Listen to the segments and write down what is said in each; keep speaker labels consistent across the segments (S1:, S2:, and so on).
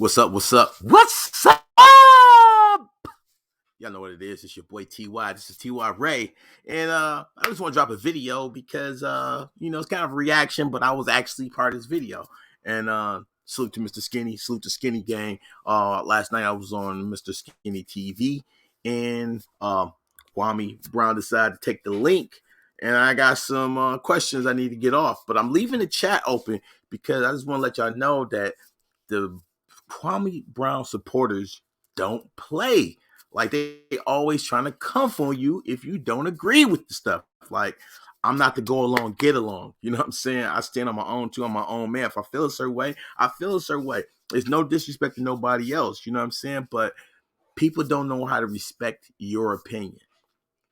S1: What's up? What's up? What's up? Y'all know what it is. It's your boy TY. This is TY Ray. And I just want to drop a video because it's kind of a reaction, but I was actually part of this video. And salute to Mr. Skinny, salute to Skinny Gang. Last night I was on Mr. Skinny TV, and Kwame Brown decided to take the link. And I got some questions I need to get off. But I'm leaving the chat open because I just want to let y'all know that the Kwame Brown supporters don't play. Like they always trying to come for you if you don't agree with the stuff. Like I'm not the go along, get along. You know what I'm saying? I stand on my own too. I'm my own man. If I feel a certain way, I feel a certain way. There's no disrespect to nobody else. You know what I'm saying? But people don't know how to respect your opinion.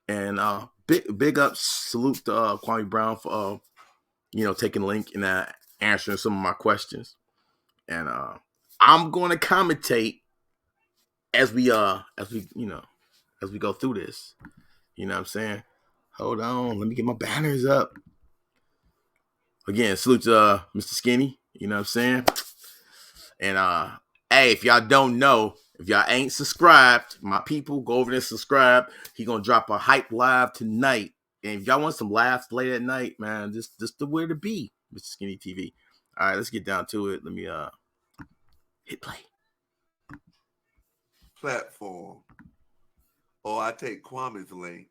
S1: And big up, salute to Kwame Brown for taking the link and answering some of my questions. And I'm going to commentate as we go through this. You know what I'm saying? Hold on, let me get my banners up. Again, salute to Mr. Skinny, you know what I'm saying? And hey, if y'all don't know, if y'all ain't subscribed, my people, go over there and subscribe. He gonna drop a hype live tonight. And if y'all want some laughs late at night, man, this the way to be, Mr. Skinny TV. All right, let's get down to it. Let me hit play.
S2: Platform, or I take Kwame's link,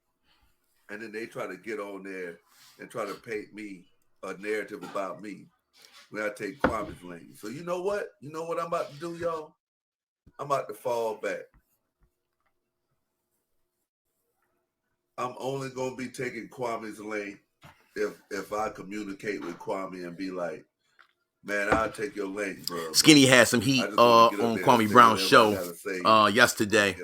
S2: and then they try to get on there and try to paint me a narrative about me when I take Kwame's link. So you know what? You know what I'm about to do, y'all? I'm about to fall back. I'm only gonna be taking Kwame's link if I communicate with Kwame and be like, man, I'll take your link, bro.
S1: Skinny had some heat on Kwame Brown's show yesterday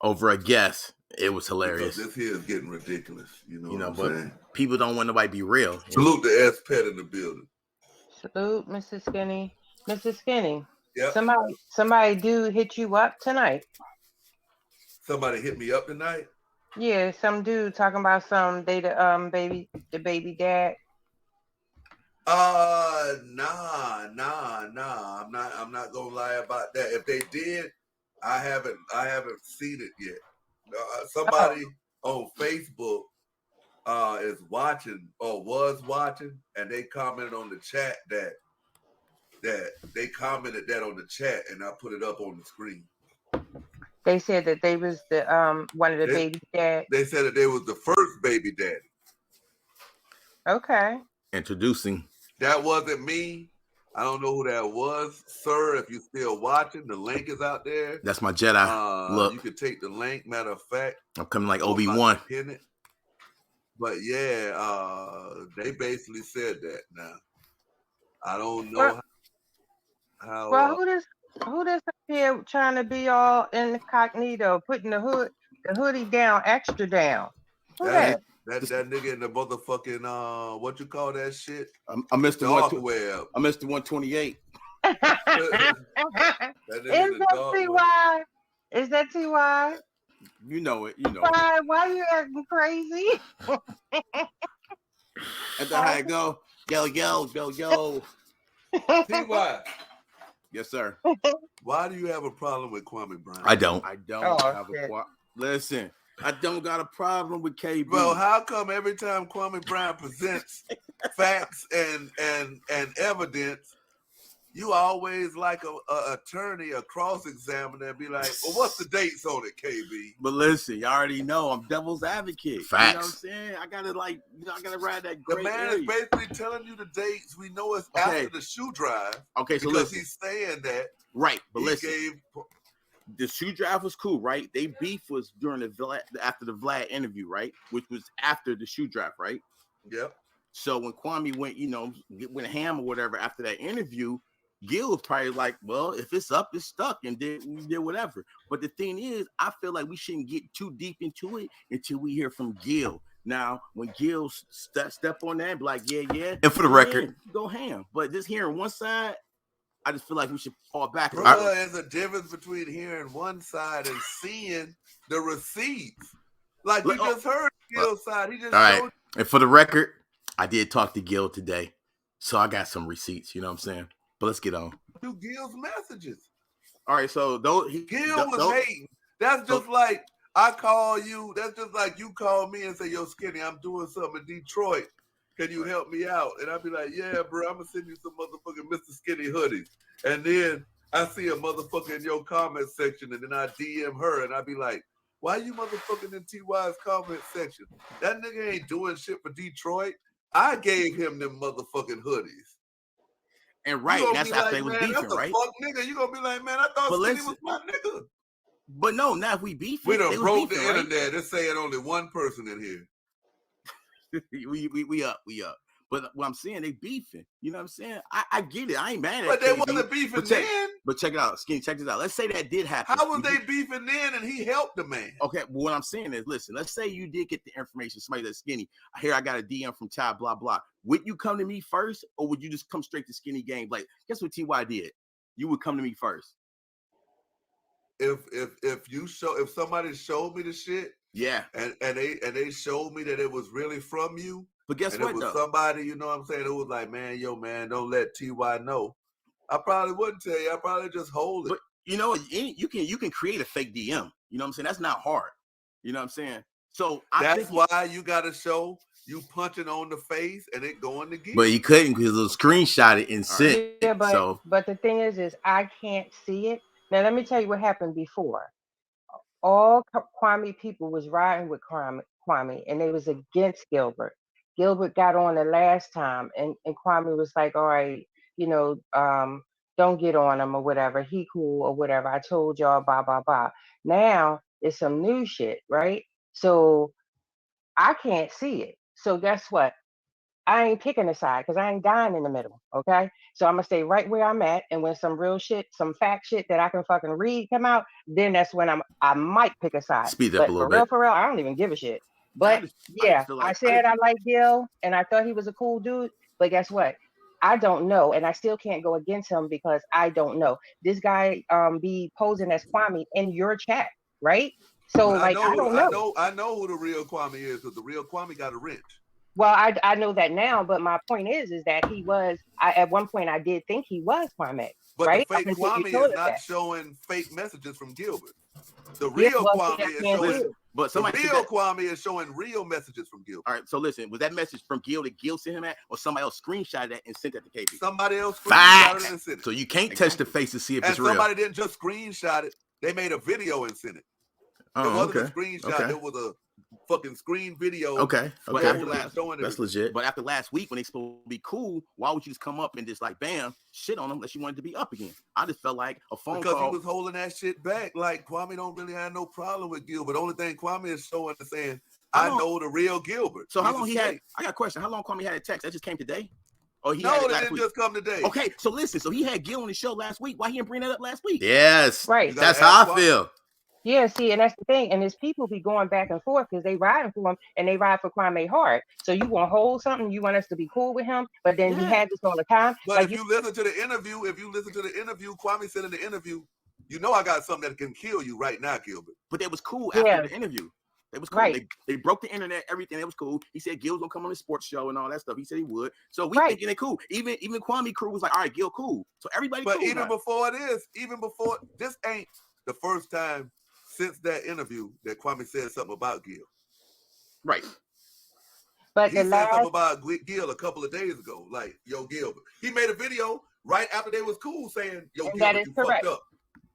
S1: over a guest. It was hilarious.
S2: Because this here is getting ridiculous. You know what I'm saying?
S1: People don't want nobody to be real.
S2: Salute the S Pet in the building.
S3: Salute, Mr. Skinny. Mr. Skinny.
S2: Yep.
S3: Somebody do hit you up tonight.
S2: Somebody hit me up tonight?
S3: Yeah, some dude talking about some the baby dad.
S2: Nah. I'm not gonna lie about that. If they did, I haven't seen it yet. Somebody on Facebook is watching or was watching, and they commented on the chat that they commented that on the chat, and I put it up on the screen.
S3: They said that they was the one of the baby dads.
S2: They said that they was the first baby daddy.
S3: Okay.
S1: Introducing.
S2: That wasn't me. I don't know who that was, sir. If you're still watching, the link is out there.
S1: That's my Jedi. Look,
S2: you could take the link. Matter of fact,
S1: I'm coming like Obi-Wan.
S2: But yeah, they basically said that. Now, I don't know how.
S3: Well, who this up here trying to be all incognito, putting the hoodie down, extra down? Who that?
S2: That nigga in the motherfucking what you call that shit?
S1: I missed the
S2: dark web.
S1: I missed the 128.
S3: Is that TY? Is that TY?
S1: You know it.
S3: Why are you acting crazy?
S1: That's how it go. Yo.
S2: TY.
S1: Yes, sir.
S2: Why do you have a problem with Kwame Brown?
S1: I don't have a problem. Listen, I don't got a problem with KB.
S2: Well, how come every time Kwame Brown presents facts and evidence, you always like a attorney, a cross-examiner, and be like, well, what's the dates on it, KB?
S1: But listen, you already know I'm devil's advocate. Facts.
S2: You
S1: know what I'm saying? I gotta ride that
S2: The
S1: gray
S2: man
S1: area.
S2: is basically telling you the dates. We know it's after the shoe drive.
S1: Okay, so
S2: because
S1: listen.
S2: he's saying that.
S1: Right, but listen. The shoe drive was cool, right? They beef was during after the Vlad interview, right? Which was after the shoe drive, right?
S2: Yep.
S1: So when Kwame went ham or whatever after that interview, Gil was probably like, well, if it's up, it's stuck, and then we did whatever. But the thing is, I feel like we shouldn't get too deep into it until we hear from Gil. Now, when Gil step on that, be like, yeah. And for the record, go ham. But just hearing one side, I just feel like we should fall back.
S2: Bro, there's a difference between hearing one side and seeing the receipts. Like you just heard Gil's side. He just
S1: all right.
S2: showed.
S1: And for the record, I did talk to Gil today, so I got some receipts. You know what I'm saying? But let's get on.
S2: Do Gil's messages.
S1: All right, so those
S2: Gil was hating. That's just like I call you. That's just like you call me and say, "Yo, Skinny, I'm doing something in Detroit. Can you help me out?" And I'd be like, "Yeah, bro, I'm gonna send you some motherfucking Mr. Skinny hoodies." And then I see a motherfucker in your comment section, and then I DM her, and I'd be like, "Why you motherfucking in TY's comment section? That nigga ain't doing shit for Detroit. I gave him them motherfucking hoodies."
S1: And right, that's after they was beefing,
S2: that's a
S1: right?
S2: fuck nigga. You gonna be like, "Man, I thought Skinny was my nigga."
S1: But no, not if we beefing.
S2: We done
S1: they
S2: broke
S1: beefing,
S2: the
S1: right?
S2: internet. They're saying only one person in here.
S1: we up. But what I'm saying, they beefing. You know what I'm saying? I get it. I ain't mad at
S2: But they
S1: KB.
S2: wasn't beefing then.
S1: But check it out, Skinny. Check this out. Let's say that did happen.
S2: How was they beefing then and he helped the man?
S1: Okay, well, what I'm saying is, listen, let's say you did get the information, somebody that's Skinny. Here, I got a DM from Ty, blah, blah. Would you come to me first, or would you just come straight to Skinny Game? Like, guess what TY did? You would come to me first.
S2: If somebody showed me the shit,
S1: yeah,
S2: and they showed me that it was really from you,
S1: but guess
S2: and
S1: what?
S2: It was
S1: though?
S2: somebody, you know what I'm saying? It was like, man, don't let TY know. I probably wouldn't tell you. I probably just hold it.
S1: But you know, you can create a fake DM. You know what I'm saying? That's not hard. You know what I'm saying? So
S2: that's why you got to show you punching on the face and it going to get.
S1: But he couldn't because it'll screenshot it and send.
S3: Yeah, but the thing is I can't see it. Now let me tell you what happened before. All Kwame people was riding with Kwame, and they was against Gilbert. Gilbert got on the last time, and Kwame was like, "All right, don't get on him or whatever. He cool or whatever. I told y'all, blah blah blah." Now it's some new shit, right? So I can't see it. So guess what? I ain't picking a side because I ain't dying in the middle. Okay. So I'm gonna stay right where I'm at. And when some real shit, some fact shit that I can fucking read come out, then that's when I might pick a side.
S1: Speed up a little bit.
S3: For real, I don't even give a shit. But I said I like Gil and I thought he was a cool dude. But guess what? I don't know, and I still can't go against him because I don't know. This guy be posing as Kwame in your chat, right? So I don't know.
S2: I know who the real Kwame is because the real Kwame got a wrench.
S3: Well, I know that now, but my point is that he was. at one point I did think he was Kwame,
S2: but
S3: right?
S2: the fake Kwame is not showing fake messages from Gilbert. The real Kwame is showing. But the real Kwame is showing real messages from Gil.
S1: All right, so listen, was that message from Gil that Gil sent him at, or somebody else screenshotted that and sent that to KB?
S2: Somebody else screenshotted it and sent it.
S1: So you can't touch the face to see if it's real.
S2: And somebody didn't just screenshot it; they made a video and sent it. It wasn't a screenshot; it was a fucking screen video.
S1: Okay. That's legit. But after last week, when they supposed to be cool, why would you just come up and just like bam shit on them unless you wanted to be up again? I just felt like a phone call
S2: because he was holding that shit back. Like Kwame don't really have no problem with Gilbert. The only thing Kwame is showing is saying, "I know the real Gilbert."
S1: So how long he had? I got a question. How long Kwame had a text? That just came today. Or he
S2: no, they didn't just come today.
S1: Okay, so listen. So he had Gil on the show last week. Why he didn't bring that up last week?
S3: Yes,
S1: right. That's how I feel.
S3: Yeah, see, and that's the thing. And his people be going back and forth because they riding for him and they ride for Kwame hard. So you want to hold something, you want us to be cool with him, but then you had this all the time.
S2: But like if you listen to the interview, Kwame said in the interview, you know I got something that can kill you right now, Gilbert.
S1: But that was cool after the interview. It was cool.
S3: Right.
S1: They broke the internet, everything. It was cool. He said Gil's gonna come on the sports show and all that stuff. He said he would. So we thinking it cool. Even Kwame crew was like, all right, Gil, cool. So everybody.
S2: But
S1: cool
S2: even before this ain't the first time since that interview that Kwame said something about Gil.
S1: Right.
S3: But
S2: he said something about Gil a couple of days ago. Like, yo, Gilbert. He made a video right after they was cool saying, yo, Gilbert, you fucked up.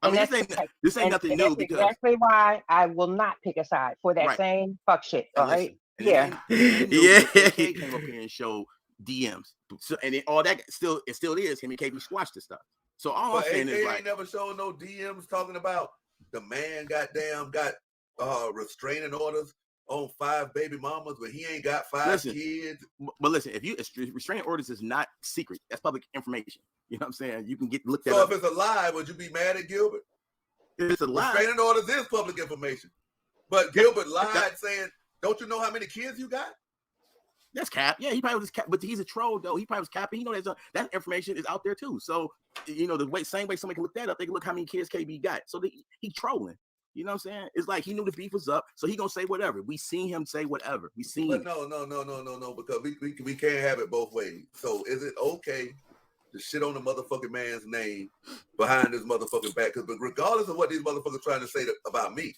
S1: I mean, this ain't nothing new.
S3: That's exactly why I will not pick a side for that same fuck shit. All right.
S1: Yeah. He came up here and showed DMs. So, and then all that it still is him and KB squashed the stuff. So all I'm saying is
S2: ain't never showed no DMs talking about the man got restraining orders on 5 baby mamas, but he ain't got 5 kids.
S1: But listen, if restraining orders is not secret, that's public information. You know what I'm saying? You can get looked at.
S2: So if it's a lie, would you be mad at Gilbert?
S1: If it's a lie,
S2: restraining orders is public information. But Gilbert lied saying, "Don't you know how many kids you got?"
S1: That's cap. Yeah, he probably was cap, but he's a troll though. He probably was capping. You know, that information is out there too. So you know, same way somebody can look that up, they can look how many kids KB got. So he trolling. You know what I'm saying? It's like he knew the beef was up, so he gonna say whatever. We seen him say whatever.
S2: But no, because we can't have it both ways. So is it okay to shit on the motherfucking man's name behind this motherfucking back. Because regardless of what these motherfuckers trying to say about me,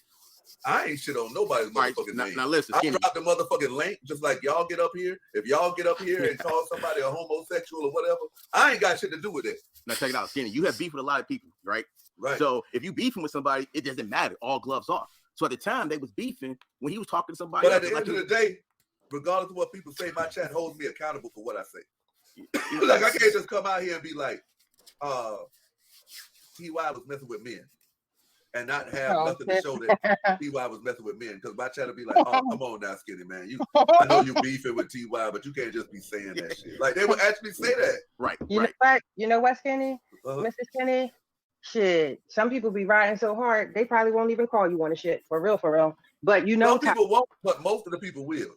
S2: I ain't shit on nobody's motherfucking name.
S1: Now listen,
S2: I dropped the motherfucking link just like y'all get up here. If y'all get up here and call somebody a homosexual or whatever, I ain't got shit to do with it.
S1: Now check it out, Skinny. You have beef with a lot of people, right?
S2: Right.
S1: So if you beefing with somebody, it doesn't matter. All gloves off. So at the time they was beefing when he was talking to somebody.
S2: But at the end of the day, regardless of what people say, my chat holds me accountable for what I say. Like I can't just come out here and be like, T.Y. was messing with men and not have nothing to show that T.Y. was messing with men. Because my chat will be like, oh, come on now, Skinny, man. I know you beefing with T.Y., but you can't just be saying that shit. Like they would actually say that.
S1: Right.
S3: Know what? You know what, Skinny? Mr. Skinny? Shit. Some people be riding so hard, they probably won't even call you on the shit. For real. But you know,
S2: some people won't, but most of the people will.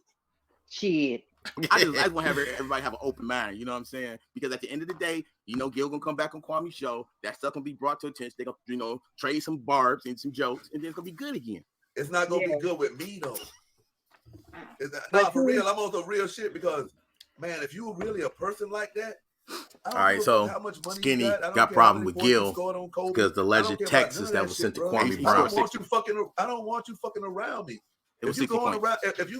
S3: Shit.
S1: I just want to have everybody have an open mind, you know what I'm saying? Because at the end of the day, you know, Gil gonna come back on Kwame's show. That stuff gonna be brought to attention. They gonna, you know, trade some barbs and some jokes, and then it's gonna be good again.
S2: It's not gonna be good with me though. Nah, for real, I'm on some real shit because, man, if you were really a person like that.
S1: All right, so Skinny got problem with Gil because the alleged Texas that was sent to Kwame Brown.
S2: I don't want you fucking around me. If you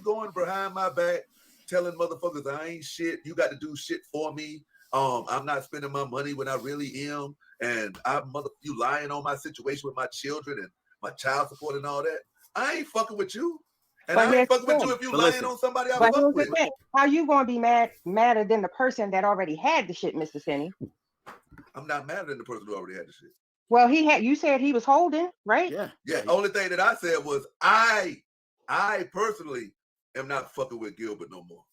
S2: going behind my back telling motherfuckers I ain't shit, you got to do shit for me. I'm not spending my money when I really am, and you lying on my situation with my children and my child support and all that. I ain't fucking with you. And I ain't fucking with you if you lying on somebody I fuck with.
S3: How you gonna be madder than the person that already had the shit, Mr. Skinny?
S2: I'm not madder than the person who already had the shit.
S3: Well, you said he was holding, right?
S2: Yeah. Only thing that I said was I personally am not fucking with Gilbert no more.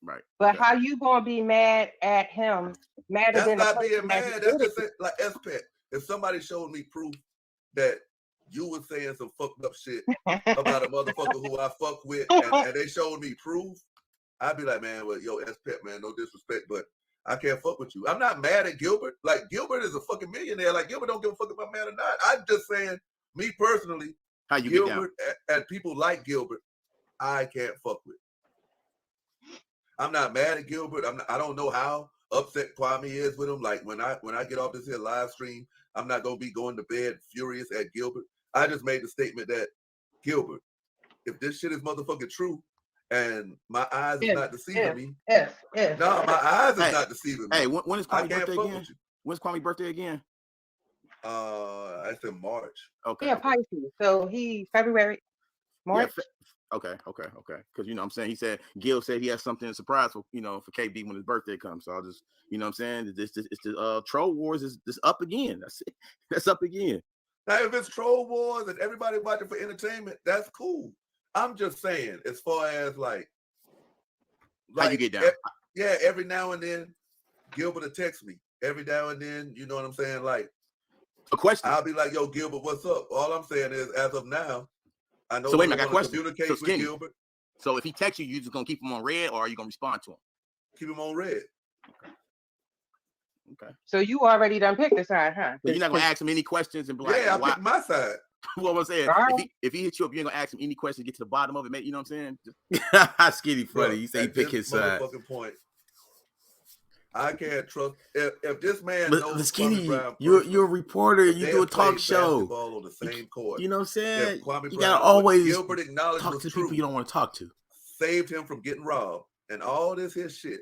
S1: Right.
S3: But how you gonna be mad at him?
S2: That's not being mad. That's just like SPEC. If somebody showed me proof that you were saying some fucked up shit about a motherfucker who I fuck with, and they showed me proof, I'd be like, man, well, yo, SPEC, man, no disrespect, but I can't fuck with you. I'm not mad at Gilbert. Like, Gilbert is a fucking millionaire. Like, Gilbert don't give a fuck if I'm mad or not. I'm just saying, me personally,
S1: how you
S2: Gilbert and people like Gilbert, I can't fuck with. I'm not mad at Gilbert. I don't know how upset Kwame is with him. Like, when I get off this here live stream, I'm not going to be going to bed furious at Gilbert. I just made the statement that, Gilbert, if this shit is motherfucking true, and my eyes is not deceiving me. No, my eyes is not deceiving me.
S1: Hey, when is Kwame's birthday again? When's Kwame's birthday again?
S2: It's in March.
S1: Okay.
S3: Yeah, Pisces. So he February, March.
S1: Yeah, okay. Because you know what I'm saying, he said Gil said he has something to surprise for, you know, for KB when his birthday comes. So I'll just, you know what I'm saying, it's the troll wars is up again. That's it. That's up again.
S2: Now, if it's troll wars and everybody watching for entertainment, that's cool. I'm just saying, as far as like
S1: how you get down?
S2: Every now and then, Gilbert will text me. Every now and then, you know what I'm saying? Like,
S1: a question.
S2: I'll be like, yo, Gilbert, what's up? All I'm saying is, as of now, I know.
S1: So wait a minute, I got a question.
S2: Communicate with Gilbert.
S1: So if he texts you, you just gonna keep him on red, or are you gonna respond to him?
S2: Keep him on red.
S1: Okay.
S3: So you already done picked the side, huh?
S1: So you're not gonna ask him any questions and be like,
S2: I picked my side.
S1: What I'm saying, if he hits you up, you ain't gonna ask him any questions, get to the bottom of it, mate. You know what I'm saying?
S4: Skinny funny. You say he pick his side.
S2: Point. I can't trust if this man knows
S4: Skinny.
S2: Brown
S4: You're a reporter. You do a talk show.
S2: On the same court.
S4: You know what I'm saying?
S2: You
S4: gotta always
S2: Gilbert
S4: talk to people you don't want to talk to.
S2: Saved him from getting robbed and all this his shit,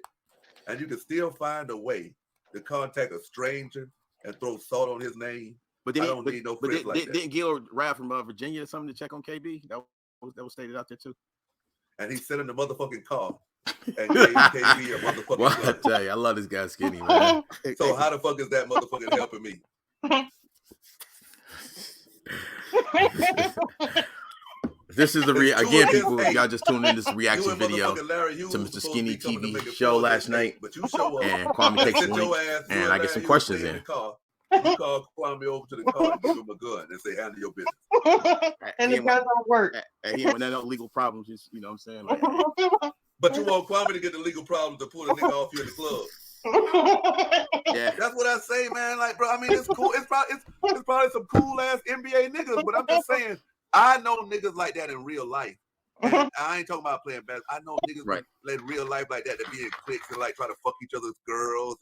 S2: and you can still find a way to contact a stranger and throw salt on his name.
S1: But then
S2: I don't need no friends like that.
S1: Didn't Gil ride from Virginia or something to check on KB? That was stated out there too.
S2: And he's sitting in the motherfucking car. And KB a motherfucking
S4: well, I tell you, I love this guy Skinny, man.
S2: So how the fuck is that motherfucking helping me?
S4: This is again, people. Y'all just tuned in this reaction video to Mr. Skinny TV show last night, and Kwame takes the link, and I get some questions in.
S2: You call Kwame over to the car and give him a gun and say, handle your business.
S3: And it doesn't work.
S1: And he when no legal problems, just, you know what I'm saying? Like,
S2: but you want Kwame to get the legal problems to pull a nigga off you in the club.
S1: Yeah,
S2: that's what I say, man. Like, bro, I mean, it's cool. It's probably some cool ass NBA niggas, but I'm just saying, I know niggas like that in real life. And I ain't talking about playing basketball. I know niggas in real life like that be in cliques and like try to fuck each other's girls.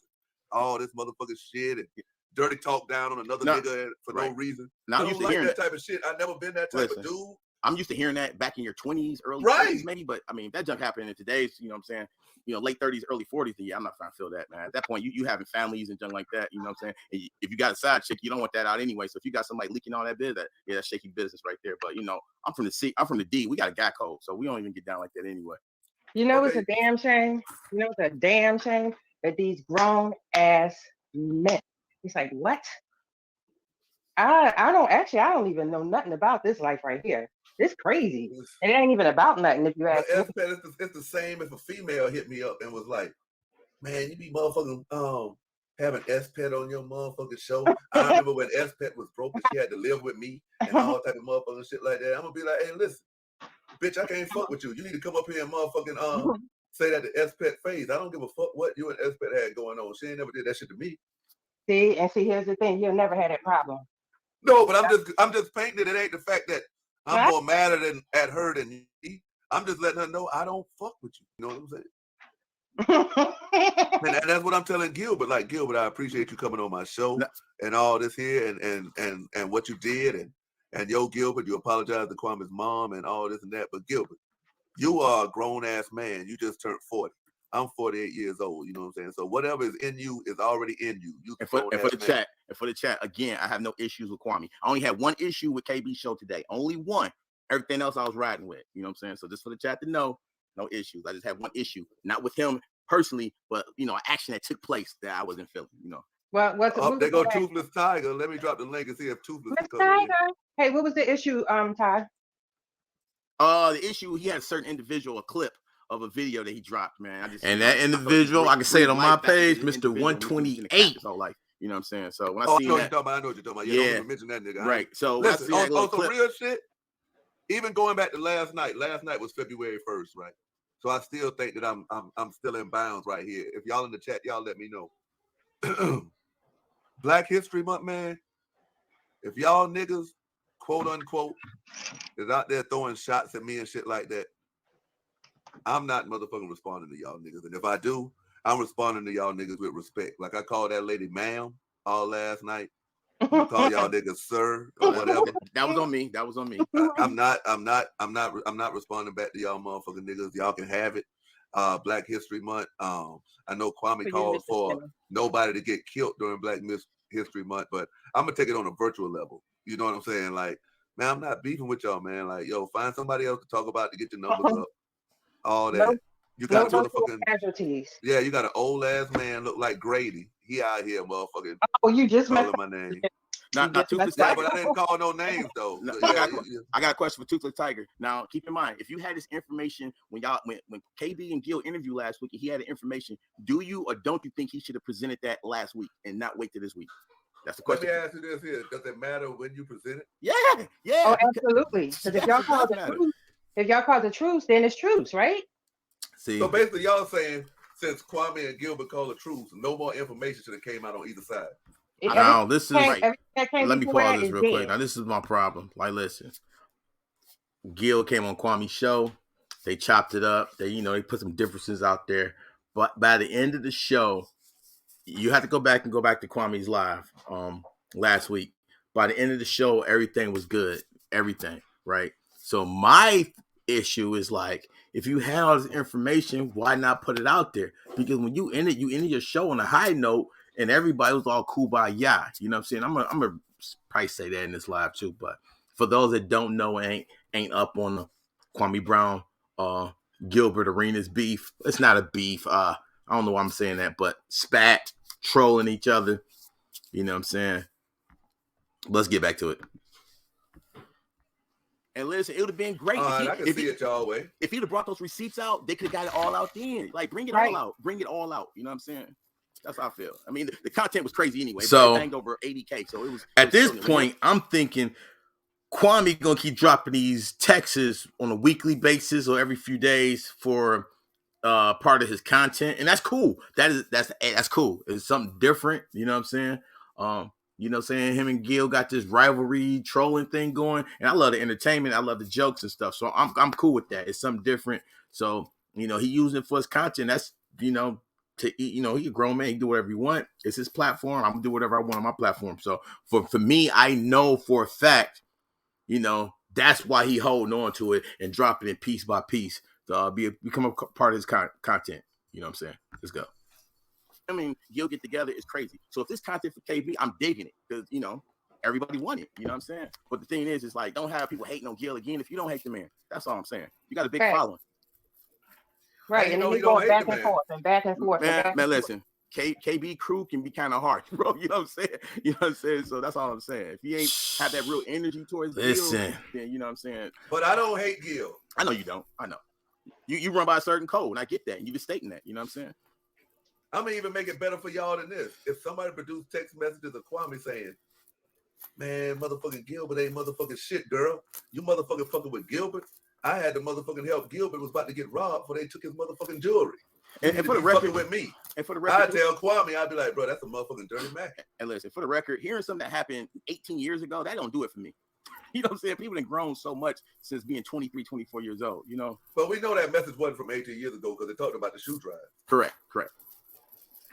S2: all this motherfucking shit and dirty talk down on another nigga for no reason.
S1: Now,
S2: I don't like that type of shit. I've never been that type of dude.
S1: I'm used to hearing that back in your 20s, early 30s, maybe. But I mean, that junk happening in today's, you know what I'm saying? You know, late 30s, early 40s. Yeah, I'm not trying to feel that, man. At that point, you having families and junk like that, you know what I'm saying? And if you got a side chick, you don't want that out anyway. So if you got somebody leaking all that business, that's shaky business right there. But you know, I'm from the C, I'm from the D. We got a guy code, so we don't even get down like that anyway.
S3: You know, it's a damn shame. You know, it's a damn shame that these grown ass men. It's like, what? I don't even know nothing about this life right here. It's crazy. And it ain't even about nothing if you ask me.
S2: It's the same if a female hit me up and was like, man, you be motherfucking having S-Pet on your motherfucking show. I remember when S-Pet was broke and she had to live with me and all type of motherfucking shit like that. I'm gonna be like, hey, listen, bitch, I can't fuck with you. You need to come up here and motherfucking say that to S-Pet face. I don't give a fuck what you and S-Pet had going on. She ain't never did that shit to me.
S3: See, here's the thing, you'll never have that problem.
S2: No, but I'm just painting it. It ain't the fact that I'm more mad at her than me. I'm just letting her know I don't fuck with you. You know what I'm saying? and that's what I'm telling Gilbert. Like, Gilbert, I appreciate you coming on my show and all this here and what you did and yo, Gilbert, you apologize to Kwame's mom and all this and that. But Gilbert, you are a grown ass man. You just turned 40. I'm 48 years old. You know what I'm saying? So whatever is in you is already in you.
S1: And for the chat, again, I have no issues with Kwame. I only had one issue with KB's show today. Only one. Everything else I was riding with. You know what I'm saying? So just for the chat to know, no issues. I just have one issue, not with him personally, but you know, action that took place that I wasn't feeling. You know.
S3: Well,
S2: there go Toothless Tiger. Let me drop the link and see if Toothless
S3: Tiger. Hey, what was the issue, Ty?
S1: The issue, he had a certain individual, a clip of a video that he dropped, man.
S4: That individual, I can say it on my page, Mr. 128.
S1: So like, you know what I'm saying? So when
S2: I
S1: see that,
S2: I know what you're talking about. Yeah, don't even mention that nigga.
S1: Right. So
S2: listen, on some real shit, even going back to last night was February 1st, right? So I still think that I'm still in bounds right here. If y'all in the chat, y'all let me know. Black History Month, man. If y'all niggas, quote unquote, is out there throwing shots at me and shit like that, I'm not motherfucking responding to y'all niggas. And if I do, I'm responding to y'all niggas with respect. Like I called that lady ma'am all last night. You call y'all niggas sir or whatever.
S1: That was on me.
S2: I'm not responding back to y'all motherfucking niggas. Y'all can have it. Black History Month. I know Kwame called for nobody to get killed during Black History Month, but I'm gonna take it on a virtual level. You know what I'm saying? Like, man, I'm not beefing with y'all, man. Like, yo, find somebody else to talk about to get your numbers up. All that. You got motherfucking
S3: casualties.
S2: Yeah, you got an old ass man look like Grady. He out here, motherfucking.
S3: Oh, you just
S2: calling my name.
S1: Not Toothless
S2: Tiger. But I didn't call no names though.
S1: No, I got a question for Toothless Tiger. Now, keep in mind, if you had this information when KB and Gil interviewed last week, and he had the information, do you or don't you think he should have presented that last week and not wait till this week? That's the question.
S2: Let me ask you this here: does it matter when you present it?
S1: Yeah.
S3: Oh, absolutely. Because if y'all call the truth, then it's truth, right?
S2: See. So basically, y'all saying since Kwame and Gilbert call the truth, no more information should have came out on either side.
S4: Now this is right. Let me pause this real quick. Now this is my problem. Like, listen, Gil came on Kwame's show. They chopped it up. They put some differences out there. But by the end of the show, you have to go back to Kwame's live last week. By the end of the show, everything was good. Everything, right? So my issue is like, if you have all this information, why not put it out there? Because when you end your show on a high note and everybody was all cool by ya. You know what I'm saying? I'm gonna probably say that in this live too. But for those that don't know, ain't up on the Kwame Brown, Gilbert Arenas beef. It's not a beef. I don't know why I'm saying that, but spat, trolling each other. You know what I'm saying? Let's get back to it.
S1: And listen, it would have been great.
S2: I can see it y'all way.
S1: If he'd have brought those receipts out, they could have got it all out then. Like, bring it all out. Bring it all out. You know what I'm saying? That's how I feel. I mean, the content was crazy anyway. So it banged over 80K. So it was.
S4: At this point, I'm thinking Kwame gonna keep dropping these texts on a weekly basis or every few days for part of his content, and that's cool. That's cool. It's something different. You know what I'm saying? You know what I'm saying? Him and Gil got this rivalry trolling thing going. And I love the entertainment. I love the jokes and stuff. So I'm cool with that. It's something different. So, he using it for his content. That's
S1: to eat. You know, he's a grown man. He can do whatever he want. It's his platform. I'm gonna do whatever I want on my platform. So for me, I know for a fact, you know, that's why he holding on to it and dropping it piece by piece to become a part of his content. You know what I'm saying? Let's go. I mean, Gil get together is crazy. So if this content for KB, I'm digging it because, you know, everybody want it. You know what I'm saying? But the thing is, it's like, don't have people hating on Gil again if you don't hate the man. That's all I'm saying. You got a big following.
S3: Right, and then you're going back and forth and back and forth.
S1: Man, listen, KB crew can be kind of hard, bro. You know what I'm saying? You know what I'm saying? So that's all I'm saying. If he ain't have that real energy towards Gil, then you know what I'm saying?
S2: But I don't hate Gil.
S1: I know you don't. I know. You run by a certain code, and I get that. And you been stating that. You know what I'm saying?
S2: I'm going to even make it better for y'all than this. If somebody produced text messages of Kwame saying, man, motherfucking Gilbert ain't motherfucking shit, girl. You motherfucking fucking with Gilbert. I had to motherfucking help Gilbert was about to get robbed before they took his motherfucking jewelry.
S1: And for the record,
S2: with me.
S1: And for the record,
S2: I tell Kwame, I'd be like, bro, that's a motherfucking dirty Mac.
S1: And listen, for the record, hearing something that happened 18 years ago, that don't do it for me. You know what I'm saying? People have grown so much since being 23, 24 years old, you know?
S2: But we know that message wasn't from 18 years ago because they talked about the shoe drive.
S1: Correct.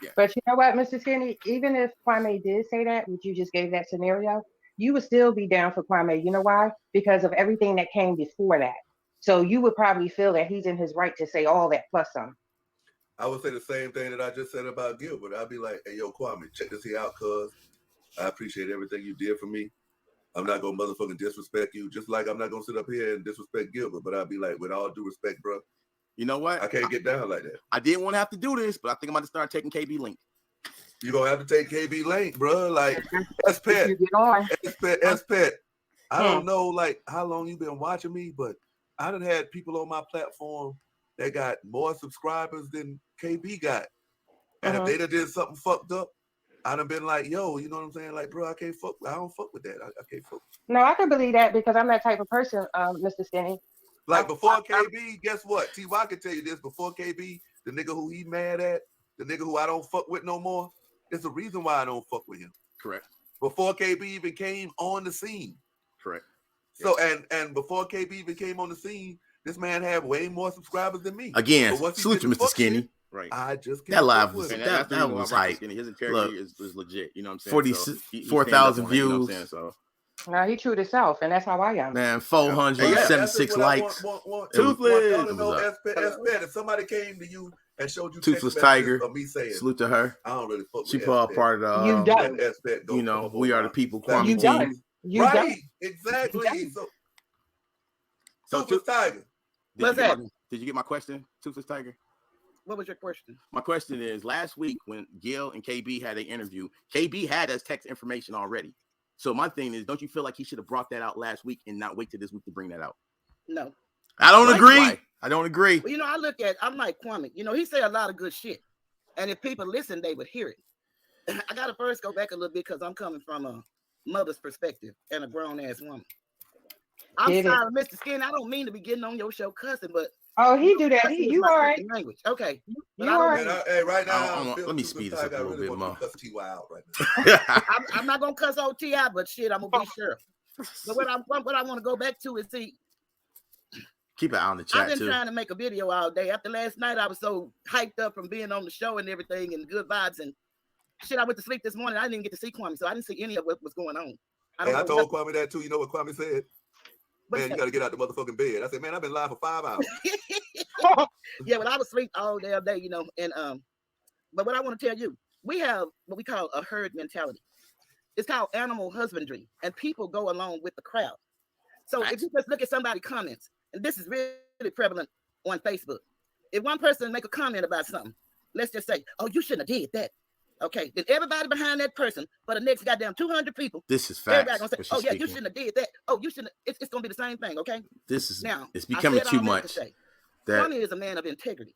S3: Yeah. But you know what, Mr. Skinny? Even if Kwame did say that, which you just gave that scenario, you would still be down for Kwame. You know why? Because of everything that came before that. So you would probably feel that he's in his right to say all that plus some.
S2: I would say the same thing that I just said about Gilbert. I'd be like, hey, yo, Kwame, check this here out, cuz I appreciate everything you did for me. I'm not going to motherfucking disrespect you, just like I'm not going to sit up here and disrespect Gilbert. But I'd be like, with all due respect, bro.
S1: You know what?
S2: I can't get down like that.
S1: I didn't want to have to do this, but I think I'm going to start taking KB Link.
S2: You're going to have to take KB Link, bro. Like, S-Pet. S-Pet. I don't know, like, how long you've been watching me, but I done had people on my platform that got more subscribers than KB got. And if they done did something fucked up, I done been like, yo, you know what I'm saying? Like, bro, I don't fuck with that. I can't fuck.
S3: No, I can believe that because I'm that type of person, Mr. Skinny.
S2: Like, before KB, guess what? T.Y. can tell you this. Before KB, the nigga who he mad at, the nigga who I don't fuck with no more, there's a reason why I don't fuck with him.
S1: Correct.
S2: Before KB even came on the scene.
S1: Correct.
S2: So, and before KB even came on the scene, this man had way more subscribers than me.
S1: Again, salute to Mr. Skinny.
S2: Shit, right. I just
S1: that live was that was hype.
S4: His integrity is legit. You know what I'm saying?
S1: 44,000 views.
S4: You know what I'm saying? So.
S3: No, he true to self, and that's how I am.
S1: Man, 476 likes.
S2: Toothless. If somebody came to you and showed you
S1: Toothless Tiger,
S2: of me saying,
S1: salute to her.
S2: I don't really fuck with
S1: she part of
S3: you don't.
S1: You know, we are the people.
S3: You don't. You
S2: right,
S3: don't.
S2: exactly. So Toothless Tiger.
S1: What's that? Did you get my question, Toothless Tiger?
S5: What was your question?
S1: My question is, last week when Gil and KB had an interview, KB had us text information already. So my thing is, don't you feel like he should have brought that out last week and not wait till this week to bring that out?
S5: No.
S1: I don't agree. Why? I don't agree.
S5: Well, you know, I'm like Kwame. You know, he said a lot of good shit. And if people listen, they would hear it. I got to first go back a little bit because I'm coming from a mother's perspective and a grown-ass woman. I'm sorry, Mr. Skin. I don't mean to be getting on your show cussing, but
S3: oh, he do that. You all right?
S5: Language. Okay.
S3: You all right?
S2: Hey, right now,
S1: let me speed this up a little bit more.
S2: Cuss T.Y. out right now.
S5: I'm not gonna cuss old T.I., but shit, I'm gonna be sure. But what I want to go back to is see.
S1: Keep it on the chat.
S5: I've been trying to make a video all day. After last night, I was so hyped up from being on the show and everything and good vibes and shit. I went to sleep this morning. I didn't get to see Kwame, so I didn't see any of what was going on.
S2: I told Kwame that too. You know what Kwame said? Man, you got to get out the motherfucking bed. I said, man, I've been live for 5 hours.
S5: Yeah, but I was asleep all damn day, you know. And but what I want to tell you, we have what we call a herd mentality. It's called animal husbandry, and people go along with the crowd. So if you just look at somebody's comments, and this is really prevalent on Facebook. If one person make a comment about something, let's just say, "Oh, you shouldn't have did that." Okay, then everybody behind that person, for the next goddamn 200 people,
S1: this is facts.
S5: Everybody gonna say, "Oh yeah, you shouldn't have did that." Oh, you shouldn't. It's gonna be the same thing. Okay.
S1: This is
S5: now.
S1: It's becoming too much.
S5: Kwame is a man of integrity.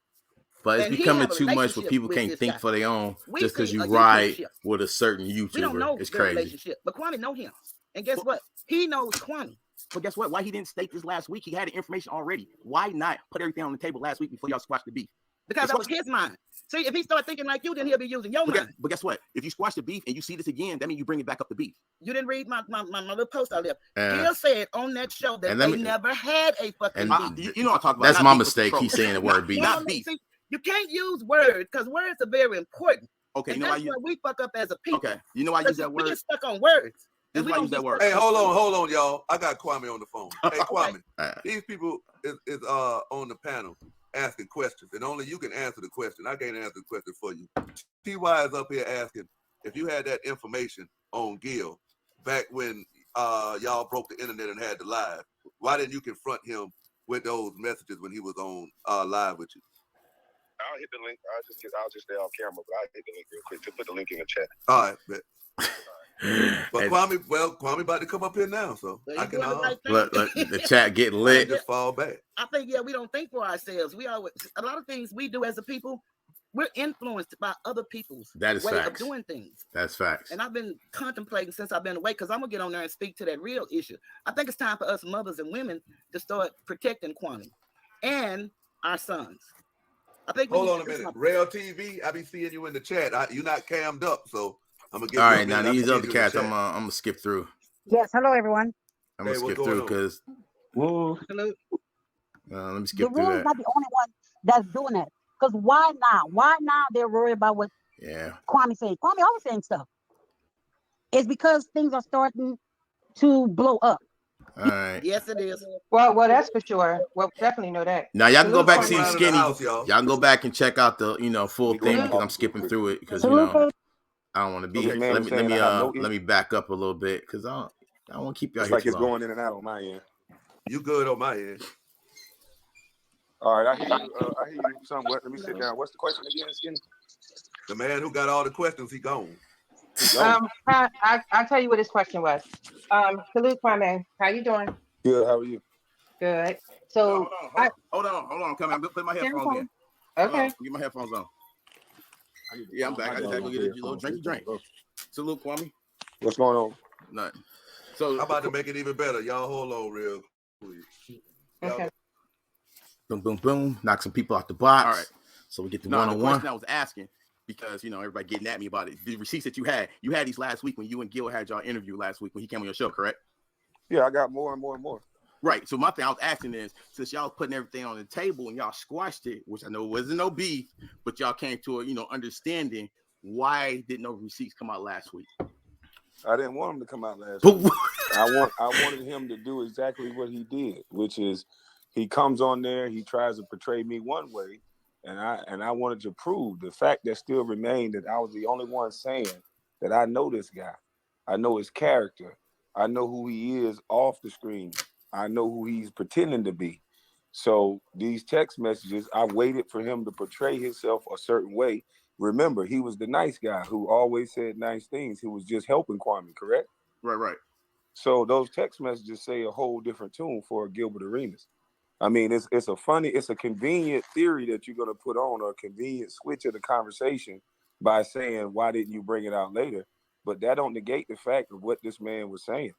S1: But it's becoming too much where people can't think for their own just because you ride with a certain YouTuber. We don't know it's crazy.
S5: Relationship, but Kwame know him, and guess what? He knows Kwame.
S1: But guess what? Why he didn't state this last week? He had the information already. Why not put everything on the table last week before y'all squashed the beef?
S5: Because that was his mind. See, if he started thinking like you, then he'll be using your mind.
S1: But guess what? If you squash the beef and you see this again, that means you bring it back up the beef.
S5: You didn't read my little post out there. Gil said on that show that they never had a fucking beef.
S1: You know I talk about. That's my mistake. He's saying the word beef.
S5: Not beef. You can't use words because words are very important.
S1: Okay,
S5: and that's where we fuck up as a people.
S1: Okay, you know why I use that word?
S5: We get stuck on words.
S1: This is why I use that word.
S2: Hey, hold on, y'all. I got Kwame on the phone. Hey, Kwame, these people is on the panel asking questions, and only you can answer the question. I can't answer the question for you. TY is up here asking if you had that information on Gil back when y'all broke the internet and had the live. Why didn't you confront him with those messages when he was on live with you?
S6: I'll hit the link. I'll just stay off camera, but I'll hit the link real quick to put the link in the chat.
S2: All right, bet. But Kwame about to come up here now, so I can
S1: let the chat get lit.
S2: Just fall back.
S5: I think we don't think for ourselves. We always a lot of things we do as a people. We're influenced by other people's way of doing things.
S1: That's facts.
S5: And I've been contemplating since I've been away because I'm gonna get on there and speak to that real issue. I think it's time for us mothers and women to start protecting Kwame and our sons. I think.
S2: Hold on a minute, Rhea TV. I be seeing you in the chat. You're not cammed up, so I'm gonna get.
S1: All right, now these other cats, I'm gonna skip through.
S7: Yes, hello everyone.
S1: I'm gonna skip through because.
S5: Hello.
S1: Let me skip through
S7: You're really not the only one that's doing that. Because why now? Why now they're worried about what Kwame saying? Kwame always saying stuff. It's because things are starting to blow up.
S1: All right.
S5: Yes, it is.
S3: Well, that's for sure. Well, definitely know that.
S1: Now y'all can go back and see Skinny. Y'all can go back and check out the full thing because I'm skipping through it because I don't want to be here. Let me back up a little bit because I don't want to keep y'all here.
S6: It's like it's going in and out on my end.
S2: You good on my end?
S6: All right, I hear you somewhat. Let me sit down. What's the question again, Skinny?
S2: The man who got all the questions, he gone.
S3: I'll tell you what his question was. Salute, Kwame. How you doing?
S6: Good. How are you?
S3: Good. So
S1: hold on. Come on. I'm gonna put my headphones in.
S3: Okay.
S1: Get my headphones on. Yeah, I'm back. I just had to go get a little drink. Salute, Kwame.
S6: What's going on?
S1: Nothing. So
S2: I'm about to make it even better. Y'all hold on real quick.
S3: Okay.
S1: Boom, boom, boom. Knock some people out the box. All right. So we get the one-on-one.
S4: The question I was asking, because everybody getting at me about it. The receipts that you had these last week when you and Gil had y'all interview last week when he came on your show, correct?
S6: Yeah, I got more and more and more.
S4: Right. So my thing I was asking is, since y'all putting everything on the table and y'all squashed it, which I know wasn't no beef, but y'all came to a understanding, why didn't no receipts come out last week?
S6: I didn't want him to come out last week. I wanted him to do exactly what he did, which is he comes on there, he tries to portray me one way, and I wanted to prove the fact that still remained that I was the only one saying that I know this guy. I know his character. I know who he is off the screen. I know who he's pretending to be. So these text messages, I waited for him to portray himself a certain way. Remember, he was the nice guy who always said nice things. He was just helping Kwame, correct?
S4: Right.
S6: So those text messages say a whole different tune for Gilbert Arenas. I mean, it's a convenient theory that you're going to put on, or a convenient switch of the conversation by saying, why didn't you bring it out later? But that don't negate the fact of what this man was saying.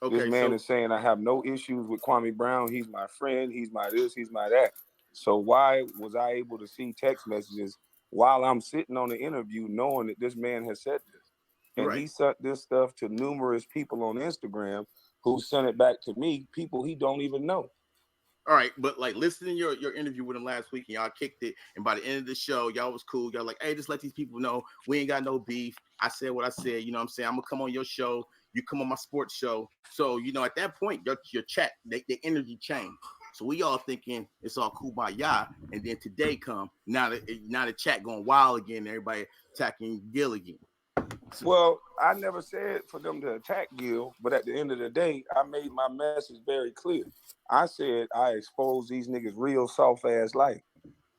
S6: Okay, this man is saying, I have no issues with Kwame Brown. He's my friend. He's my this. He's my that. So why was I able to see text messages while I'm sitting on the interview knowing that this man has said this? And he sent this stuff to numerous people on Instagram who sent it back to me, people he don't even know.
S4: All right, but like listening to your interview with him last week, and y'all kicked it, and by the end of the show, y'all was cool. Y'all like, hey, just let these people know we ain't got no beef. I said what I said. You know what I'm saying? I'm gonna come on your show. You come on my sports show. So at that point, your chat, the energy changed. So we all thinking it's all kumbaya, and then today come now the chat going wild again. Everybody attacking Gil again.
S6: Well, I never said for them to attack Gil, but at the end of the day, I made my message very clear. I said I exposed these niggas real soft ass life.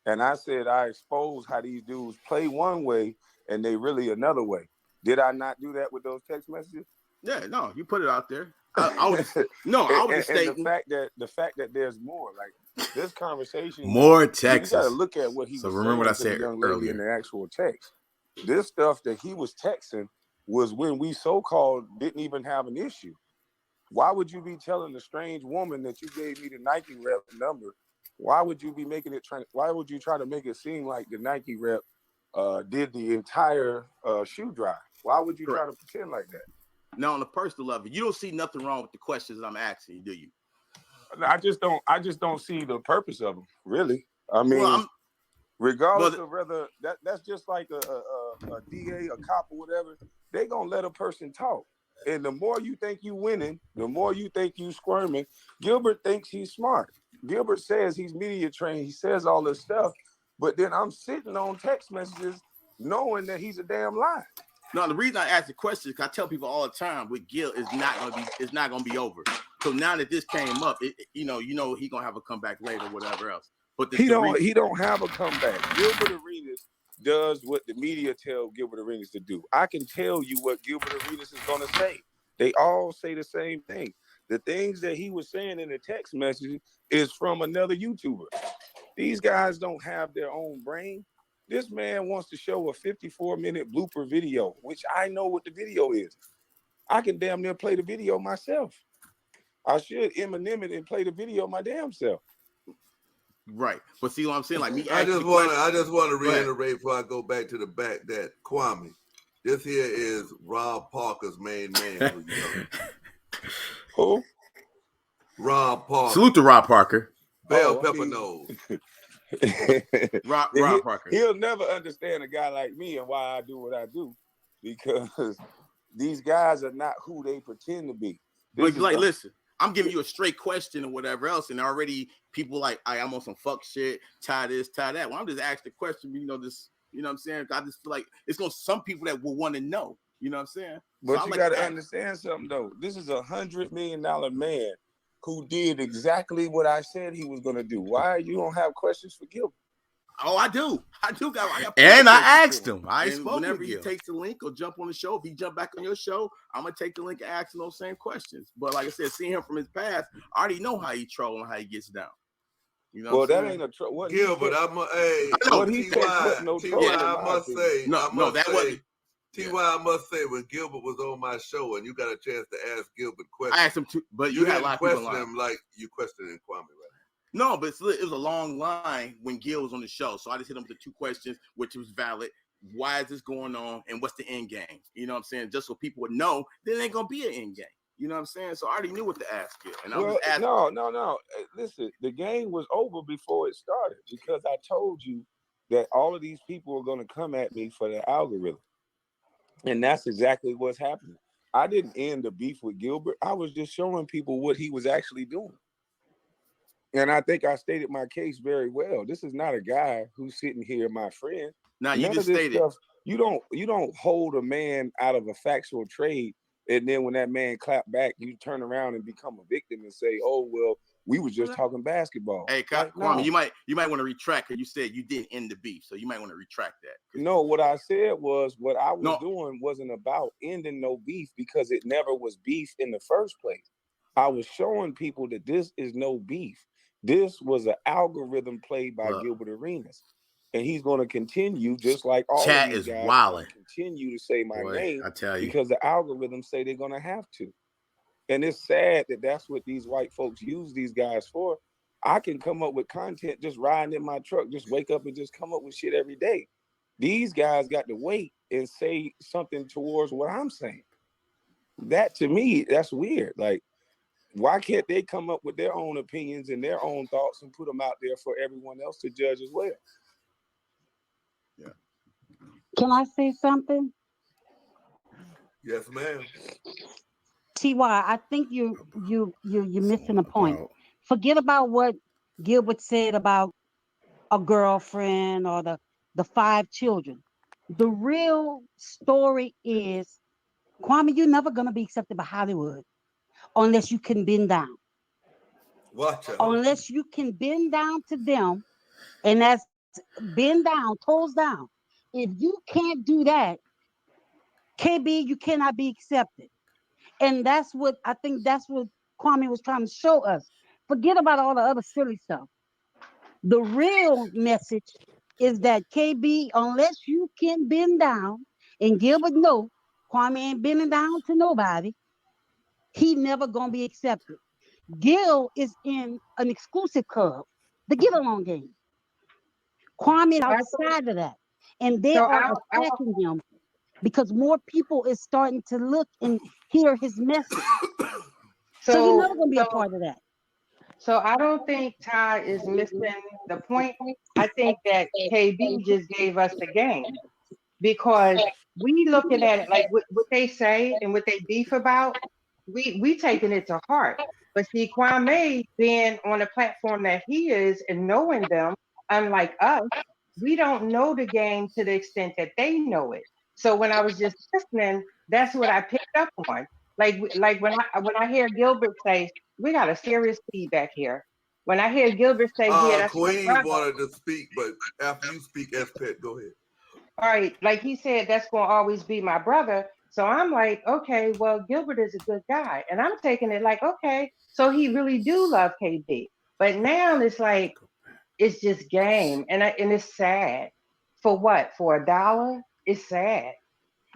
S6: And I said I exposed how these dudes play one way and they really another way. Did I not do that with those text messages?
S4: Yeah, no, you put it out there. I was just stating
S6: the fact that there's more. Like this conversation,
S1: more Texas.
S6: You got to look at what he was
S1: remember what I said earlier
S6: in the actual text. This stuff that he was texting was when we so-called didn't even have an issue. Why would you be telling a strange woman that you gave me the Nike rep number? Why would you be making it? Why would you try to make it seem like the Nike rep did the entire shoe drive? Why would you try to pretend like that?
S4: Now, on the personal level, you don't see nothing wrong with the questions I'm asking you, do you?
S6: I just don't see the purpose of them, really. I mean, Regardless of whether that's just like a DA, a cop, or whatever, they gonna let a person talk. And the more you think you winning, the more you think you squirming. Gilbert thinks he's smart. Gilbert says he's media trained. He says all this stuff, but then I'm sitting on text messages knowing that he's a damn lie.
S1: No, the reason I ask the question is because I tell people all the time with Gil it's not gonna be over. So now that this came up, you know he's gonna have a comeback later, whatever else. But
S6: he don't have a comeback. Gilbert Arenas does what the media tell Gilbert Arenas to do. I can tell you what Gilbert Arenas is gonna say. They all say the same thing. The things that he was saying in the text message is from another YouTuber. These guys don't have their own brain. This man wants to show a 54-minute blooper video, which I know what the video is. I can damn near play the video myself. I should Eminem it and play the video my damn self.
S1: Right. But see what I'm saying? Like me,
S2: I just want to reiterate before I go back to the back that Kwame, this here is Rob Parker's main man.
S6: Who?
S2: Rob Parker.
S1: Salute to Rob Parker.
S2: Bell Pepper Nose.
S1: Rob Parker.
S6: He'll never understand a guy like me and why I do what I do, because these guys are not who they pretend to be.
S1: But like, listen, I'm giving you a straight question or whatever else, and already people like, I'm on some fuck shit, tie this, tie that. Well, I'm just asking the question, you know what I'm saying? I just feel like it's gonna some people that will want to know, you know what I'm saying?
S6: But
S1: so
S6: you got to understand something though. This is $100 million man who did exactly what I said he was gonna do. Why you don't have questions for Gilbert?
S1: Oh, I do. I got
S4: and I asked him.
S1: Whenever he takes the link or jump on the show, if he jump back on your show, I'm gonna take the link and ask him those same questions. But like I said, seeing him from his past, I already know how he troll and how he gets down. You know,
S6: well, that ain't a troll.
S2: Gilbert, I must say, T.Y. I must say, when Gilbert was on my show and you got a chance to ask Gilbert questions,
S1: I asked him too, but you had a lot of people
S2: question him like you questioning Kwame, right?
S1: No, but it was a long line when Gil was on the show. So I just hit him with the 2 questions, which was valid. Why is this going on? And what's the end game? You know what I'm saying? Just so people would know, there ain't going to be an end game. You know what I'm saying? So I already knew what to ask Gil. And I was asking.
S6: No. Listen, the game was over before it started because I told you that all of these people are going to come at me for the algorithm. And that's exactly what's happening. I didn't end the beef with Gilbert. I was just showing people what he was actually doing. And I think I stated my case very well. This is not a guy who's sitting here, my friend.
S1: Now you just stated
S6: stuff, you don't hold a man out of a factual trade, and then when that man clap back, you turn around and become a victim and say, "Oh well, we were just talking basketball."
S1: Hey, Kwame, no. you might want to retract because you said you didn't end the beef, so you might want to retract that.
S6: No, what I said was what I was doing wasn't about ending no beef because it never was beef in the first place. I was showing people that this is no beef. This was an algorithm played by Gilbert Arenas. And he's going to continue, just like all
S4: Chat
S6: of these
S4: is
S6: guys,
S4: wilding.
S6: Continue to say my name
S4: I tell you.
S6: because the algorithms say they're going to have to. And it's sad that that's what these white folks use these guys for. I can come up with content just riding in my truck, just wake up and just come up with shit every day. These guys got to wait and say something towards what I'm saying. That, to me, that's weird. Like, why can't they come up with their own opinions and their own thoughts and put them out there for everyone else to judge as well?
S2: Yeah.
S7: Can I say something?
S2: Yes, ma'am.
S7: T.Y., I think you're missing a point. Forget about what Gilbert said about a girlfriend or the 5 children. The real story is, Kwame, you're never gonna be accepted by Hollywood unless you can bend down.
S2: Watch out.
S7: Unless you can bend down to them, and that's bend down, toes down. If you can't do that, KB, you cannot be accepted. And that's what Kwame was trying to show us. Forget about all the other silly stuff. The real message is that KB, unless you can bend down, and Gilbert know Kwame ain't bending down to nobody, he never gonna be accepted. Gil is in an exclusive club, the Get Along game. Kwame is outside of that. And they are attacking him because more people is starting to look and hear his message. So he's never gonna be a part of that.
S3: So I don't think Ty is missing the point. I think that KB just gave us the game because we looking at it like what they say and what they beef about, we taking it to heart. But see, Kwame being on a platform that he is and knowing them, unlike us, we don't know the game to the extent that they know it. So when I was just listening, that's what I picked up on. Like when I hear Gilbert say, we got a serious feedback here. When I hear Gilbert say, yeah, that's my
S2: Queen
S3: brother.
S2: wanted to speak, but after you speak, S-Pet, go ahead.
S3: All right, like he said, that's going to always be my brother. So I'm like, okay, well, Gilbert is a good guy. And I'm taking it like, okay, so he really do love KB. But now it's like, it's just game. And it's sad. For what? For $1? It's sad.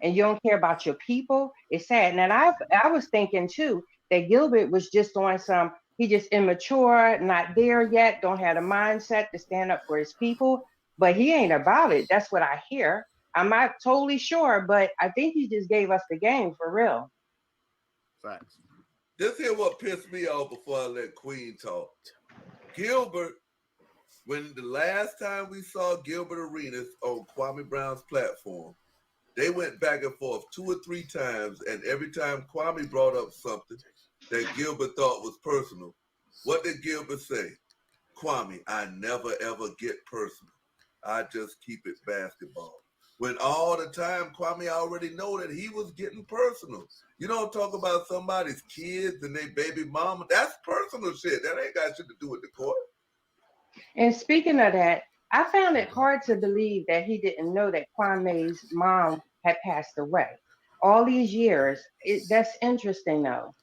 S3: And you don't care about your people. It's sad. And I was thinking too that Gilbert was just on some, he just immature, not there yet, don't have the mindset to stand up for his people. But he ain't about it. That's what I hear. I'm not totally sure, but I think he just gave us the game for real.
S1: Facts.
S2: This here what pissed me off before I let Queen talk. Gilbert, when the last time we saw Gilbert Arenas on Kwame Brown's platform, they went back and forth 2 or 3 times, and every time Kwame brought up something that Gilbert thought was personal, what did Gilbert say? Kwame, I never ever get personal. I just keep it basketball. When all the time Kwame already know that he was getting personal. You don't talk about somebody's kids and their baby mama. That's personal shit. That ain't got shit to do with the court.
S3: And speaking of that, I found it hard to believe that he didn't know that Kwame's mom had passed away. All these years, that's interesting though.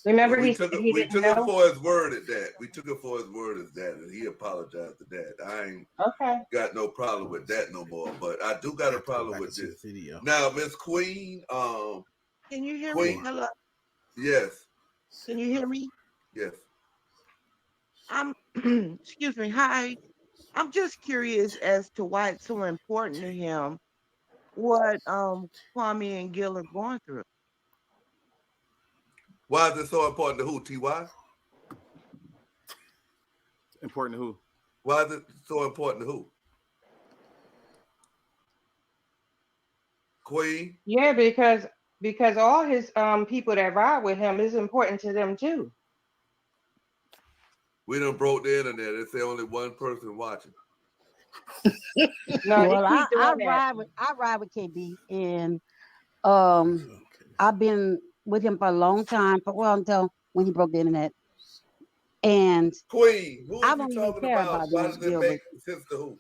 S3: Remember,
S2: we
S3: he
S2: took
S3: said he didn't
S2: it
S3: know?
S2: for his word at that. We took it for his word as that, and he apologized to that. I ain't got no problem with that no more. But I do got a problem with this. Video. Now, Miss Queen,
S8: can you hear
S2: Queen?
S8: me? Hello?
S2: Yes.
S8: Can you hear me?
S2: Yes.
S8: I'm excuse me, hi. I'm just curious as to why it's so important to him what Kwame and Gil are going through.
S2: Why is it so important to who, T.Y.?
S1: Important to who?
S2: Why is it so important to who? Queen?
S3: Yeah, because all his people that ride with him is important to them too.
S2: We done broke the internet. It's only one person watching.
S3: No,
S7: well, I ride with KB, and I've been with him for a long time, until when he broke the internet. And
S2: Queen, who is
S7: I don't
S2: he
S7: even
S2: talking
S7: care
S2: about? Why does it make sense to who?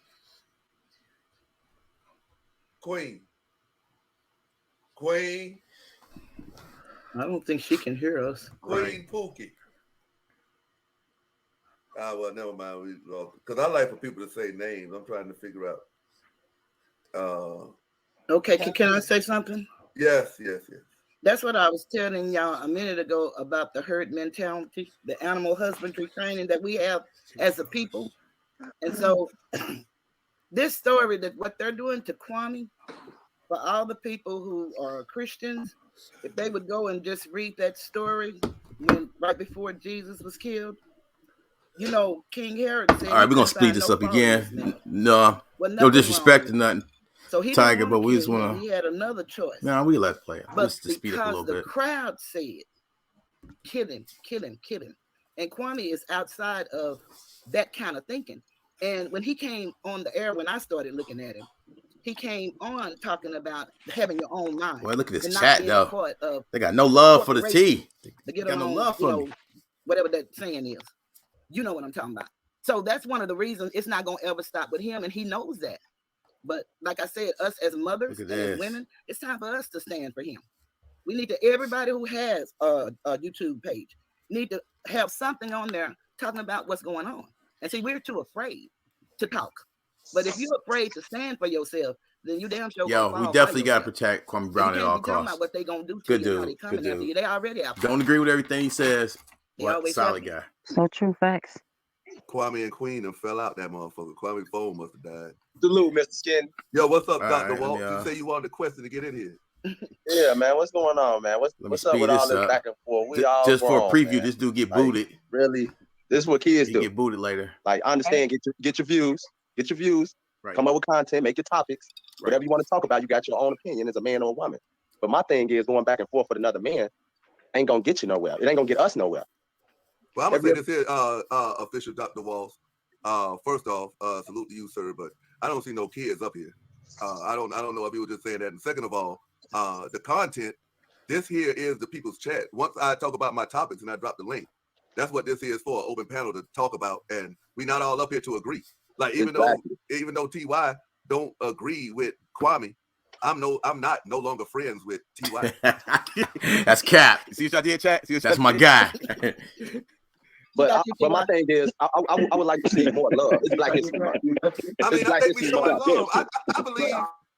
S2: Queen. Queen.
S5: I don't think she can hear us.
S2: Queen Pookie. Well, never mind. Because I like for people to say names. I'm trying to figure out.
S5: Okay, can I say something?
S2: Yes.
S5: That's what I was telling y'all a minute ago about the herd mentality, the animal husbandry training that we have as a people. And so this story, that what they're doing to Kwame, for all the people who are Christians, if they would go and just read that story right before Jesus was killed, you know, King Herod said,
S1: all right, we're gonna speed this up again. No disrespect or nothing.
S5: So he
S1: Tiger, but we just want to.
S5: He had another choice.
S1: No, we let's play it.
S5: But
S1: just to speed up a little bit.
S5: The crowd said, kill him. And Kwame is outside of that kind of thinking. And when he came on the air, when I started looking at him, he came on talking about having your own mind.
S1: Well, look at this chat, though. They got no love for the T.
S5: They got no love for me. Whatever that saying is. You know what I'm talking about. So that's one of the reasons it's not going to ever stop with him, and he knows that. But like I said, us as mothers and as women, it's time for us to stand for him. We need to, everybody who has a YouTube page, need to have something on there talking about what's going on. And see, we're too afraid to talk. But if you're afraid to stand for yourself, then you damn sure.
S1: Yo, we definitely got to protect Kwame Brown at all costs.
S5: About what they gonna do to
S1: good
S5: you,
S1: dude,
S5: how they coming
S1: good
S5: after
S1: dude.
S5: you. They already out.
S1: Don't agree with everything he says. What solid guy.
S7: So true, facts.
S2: Kwame and Queen them fell out that motherfucker. Kwame's phone must have died.
S9: Salute, Mr. Skin.
S2: Yo, what's up, Dr. Walt? You say you wanted a question to get in here.
S9: Yeah, man. What's going on, man? What's up with all this back and forth? We all
S1: just
S9: wrong,
S1: for a preview,
S9: man.
S1: this dude get booted.
S9: Really, this is what kids do.
S4: Get booted later.
S9: Like, I understand, get your views,
S4: right.
S9: Come up with content, make your topics, right. Whatever you want to talk about. You got your own opinion as a man or a woman. But my thing is going back and forth with another man ain't gonna get you nowhere. It ain't gonna get us nowhere.
S2: Well, I'm gonna say this here, official Dr. Walls. First off, salute to you, sir, but I don't see no kids up here. I don't know if you were just saying that. And second of all, the content, this here is the people's chat. Once I talk about my topics and I drop the link, that's what this is for, an open panel to talk about. And we not all up here to agree. Like, even though TY don't agree with Kwame, I'm no longer friends with TY.
S4: That's cap.
S10: See what I did, chat?
S4: That's my guy.
S9: But my thing is, I would like to see more love. It's Black History Month.
S2: I mean, I think we showing love.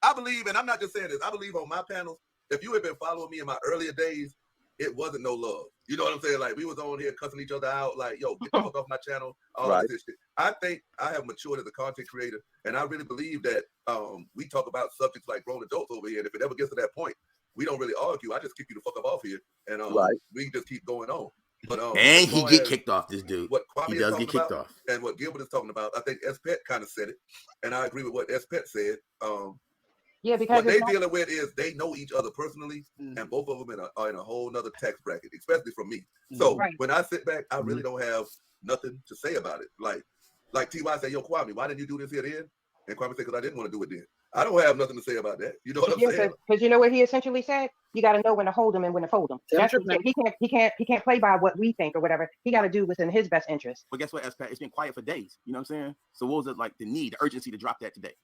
S2: I believe, and I'm not just saying this. I believe on my panels, if you had been following me in my earlier days, it wasn't no love. You know what I'm saying? Like, we was on here cussing each other out. Like, yo, get the fuck off my channel. All this shit. I think I have matured as a content creator, and I really believe that we talk about subjects like grown adults over here. And if it ever gets to that point, we don't really argue. I just kick you the fuck off here, and we can just keep going on. But
S4: and he get kicked off, this dude.
S2: What Kwame
S4: he does get kicked off.
S2: And what Gilbert is talking about, I think S. Pet kind of said it, and I agree with what S. Pet said.
S3: Because
S2: what they're dealing with is they know each other personally, and both of them are in a whole nother tax bracket, especially from me. So when I sit back, I really don't have nothing to say about it. Like T.Y. say, yo, Kwame, why didn't you do this here then? And Kwame said, because I didn't want to do it then. I don't have nothing to say about that. You know what I'm saying?
S3: Because you know what he essentially said? You got to know when to hold them and when to fold them. That's what he can't play by what we think or whatever. He got to do what's in his best interest.
S10: But guess what, S-Pat? It's been quiet for days. You know what I'm saying? So what was it like, the urgency to drop that today?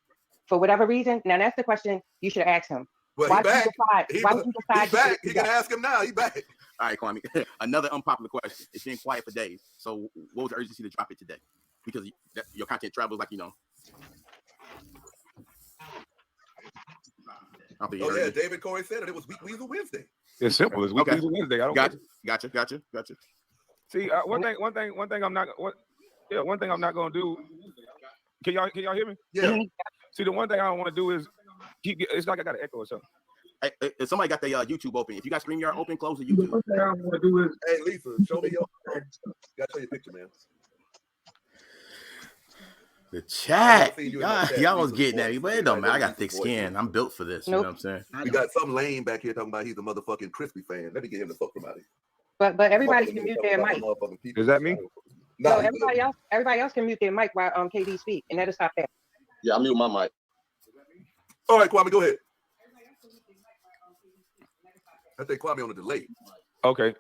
S3: For whatever reason, now that's the question you should ask him.
S2: Well,
S3: why did you decide?
S2: He's back. He can ask him now. He's back.
S10: All right, Kwame. Another unpopular question. It's been quiet for days. So what was the urgency to drop it today? Because your content travels like,
S2: Oh yeah, David Corey said it was Week Weasel Wednesday.
S6: It's simple. It's Week Weasel Wednesday. I don't
S10: Gotcha.
S6: See, one thing I'm not gonna do. Can y'all hear me?
S2: Yeah.
S6: See, the one thing I don't want to do is it's like I got an echo or something.
S10: Hey, if somebody got their YouTube open, if you got StreamYard open, close the YouTube.
S6: One thing I want to do is,
S2: hey Lisa, show me your. Gotta show your picture, man.
S4: The chat, y'all was getting at me, but it don't matter. I got thick skin. I'm built for this. You know what I'm saying?
S2: We got some lame back here talking about he's a motherfucking Crispy fan. Let me get him the fuck from out here.
S3: But everybody can mute their mic.
S6: Is that me?
S3: No, everybody else can mute their mic while KD speak, and that'll stop that.
S9: Yeah, I mute my mic.
S2: All right, Kwame, go ahead. I think Kwame on a delay.
S6: Okay.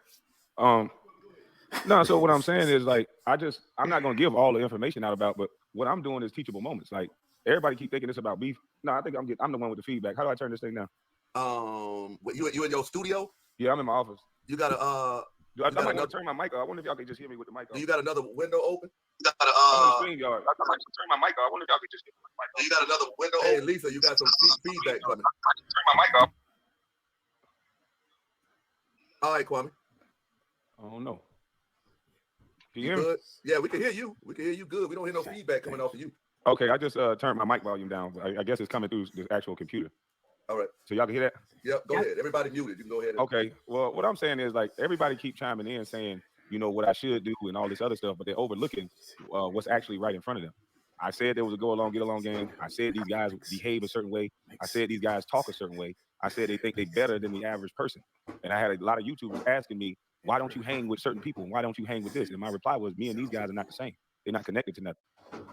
S6: No, so what I'm saying is, like, I'm not gonna give all the information out about, but what I'm doing is teachable moments. Like, everybody keep thinking it's about beef. No, I think I'm the one with the feedback. How do I turn this thing down?
S2: You in your studio?
S6: Yeah, I'm in my office.
S2: You got
S6: I might not turn my mic off. I wonder if y'all can just hear me with the mic off.
S2: You got another window open?
S6: I'm on StreamYard. I might just turn my mic off. I wonder if y'all can just hear me with the mic off.
S2: You got another window open? Hey, Lisa, you got some feedback coming.
S6: I can turn my mic off.
S2: All right, Kwame.
S6: I don't know. Can
S2: you hear me? Yeah, we can hear you. We can hear you good. We don't hear no feedback coming off of you.
S6: Okay, I just turned my mic volume down. I guess it's coming through the actual computer.
S2: All right.
S6: So y'all can hear that?
S2: Yep, go ahead. Everybody muted. You can go ahead.
S6: Okay. Well, what I'm saying is, like, everybody keep chiming in saying, what I should do and all this other stuff, but they're overlooking what's actually right in front of them. I said there was a go along, get along game. I said these guys behave a certain way. I said these guys talk a certain way. I said they think they're better than the average person. And I had a lot of YouTubers asking me, why don't you hang with certain people? Why don't you hang with this? And my reply was, me and these guys are not the same. They're not connected to nothing.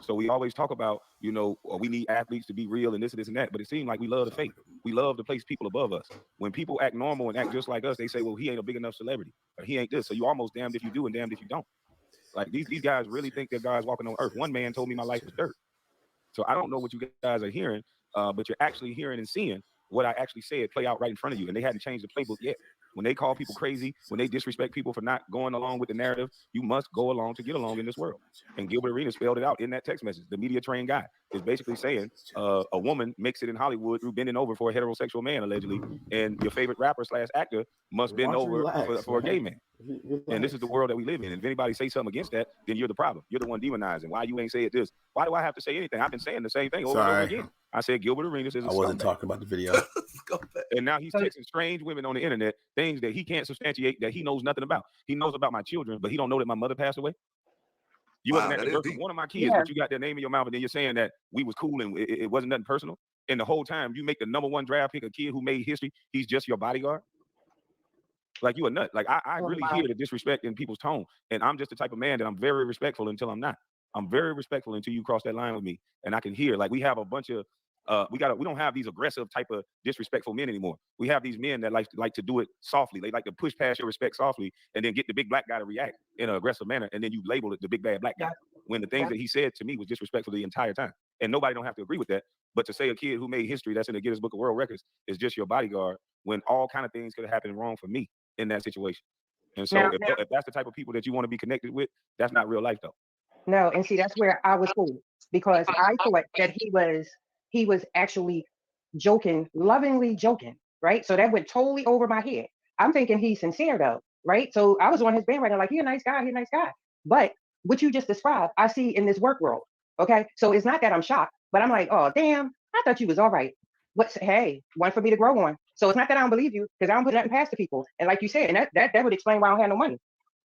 S6: So we always talk about, we need athletes to be real and this and that. But it seems like we love the fake. We love to place people above us. When people act normal and act just like us, they say, well, he ain't a big enough celebrity. Or he ain't this. So you almost damned if you do and damned if you don't. Like, these guys really think they're guys walking on earth. One man told me my life was dirt. So I don't know what you guys are hearing, but you're actually hearing and seeing what I actually said play out right in front of you. And they hadn't changed the playbook yet. When they call people crazy, when they disrespect people for not going along with the narrative, you must go along to get along in this world. And Gilbert Arenas spelled it out in that text message. The media trained guy is basically saying a woman makes it in Hollywood through bending over for a heterosexual man, allegedly, and your favorite rapper / actor must bend over for a gay man. And this is the world that we live in. And if anybody say something against that, then you're the problem. You're the one demonizing. Why you ain't say it this? Why do I have to say anything? I've been saying the same thing over and over again. I said Gilbert Arenas is a
S4: I wasn't
S6: scumbag.
S4: talking about the video.
S6: And now he's texting strange women on the internet, things that he can't substantiate, that he knows nothing about. He knows about my children, but he don't know that my mother passed away. You wasn't at the birth of one of my kids, but you got their name in your mouth, and then you're saying that we was cool and it wasn't nothing personal. And the whole time you make the #1 draft pick, a kid who made history, he's just your bodyguard. Like, you a nut. Like, I really hear the disrespect in people's tone. And I'm just the type of man that I'm very respectful until I'm not. I'm very respectful until you cross that line with me. And I can hear, like, we have a bunch of, we don't have these aggressive type of disrespectful men anymore. We have these men that like to do it softly. They like to push past your respect softly and then get the big black guy to react in an aggressive manner. And then you label it the big bad black guy. When the things that he said to me was disrespectful the entire time. And nobody don't have to agree with that. But to say a kid who made history that's in the Guinness Book of World Records is just your bodyguard, when all kind of things could have happened wrong for me in that situation. And so if that's the type of people that you want to be connected with, that's not real life though.
S3: No, and see, that's where I was fooled, because I thought that he was actually joking, lovingly joking, right? So that went totally over my head. I'm thinking he's sincere though, right? So I was on his bandwagon, like, he's a nice guy, he's a nice guy. But what you just described, I see in this work world. Okay, so it's not that I'm shocked, but I'm like, oh damn, I thought you was all right. Hey, one for me to grow on. So it's not that I don't believe you, because I don't put nothing past the people. And like you said, and that would explain why I don't have no money.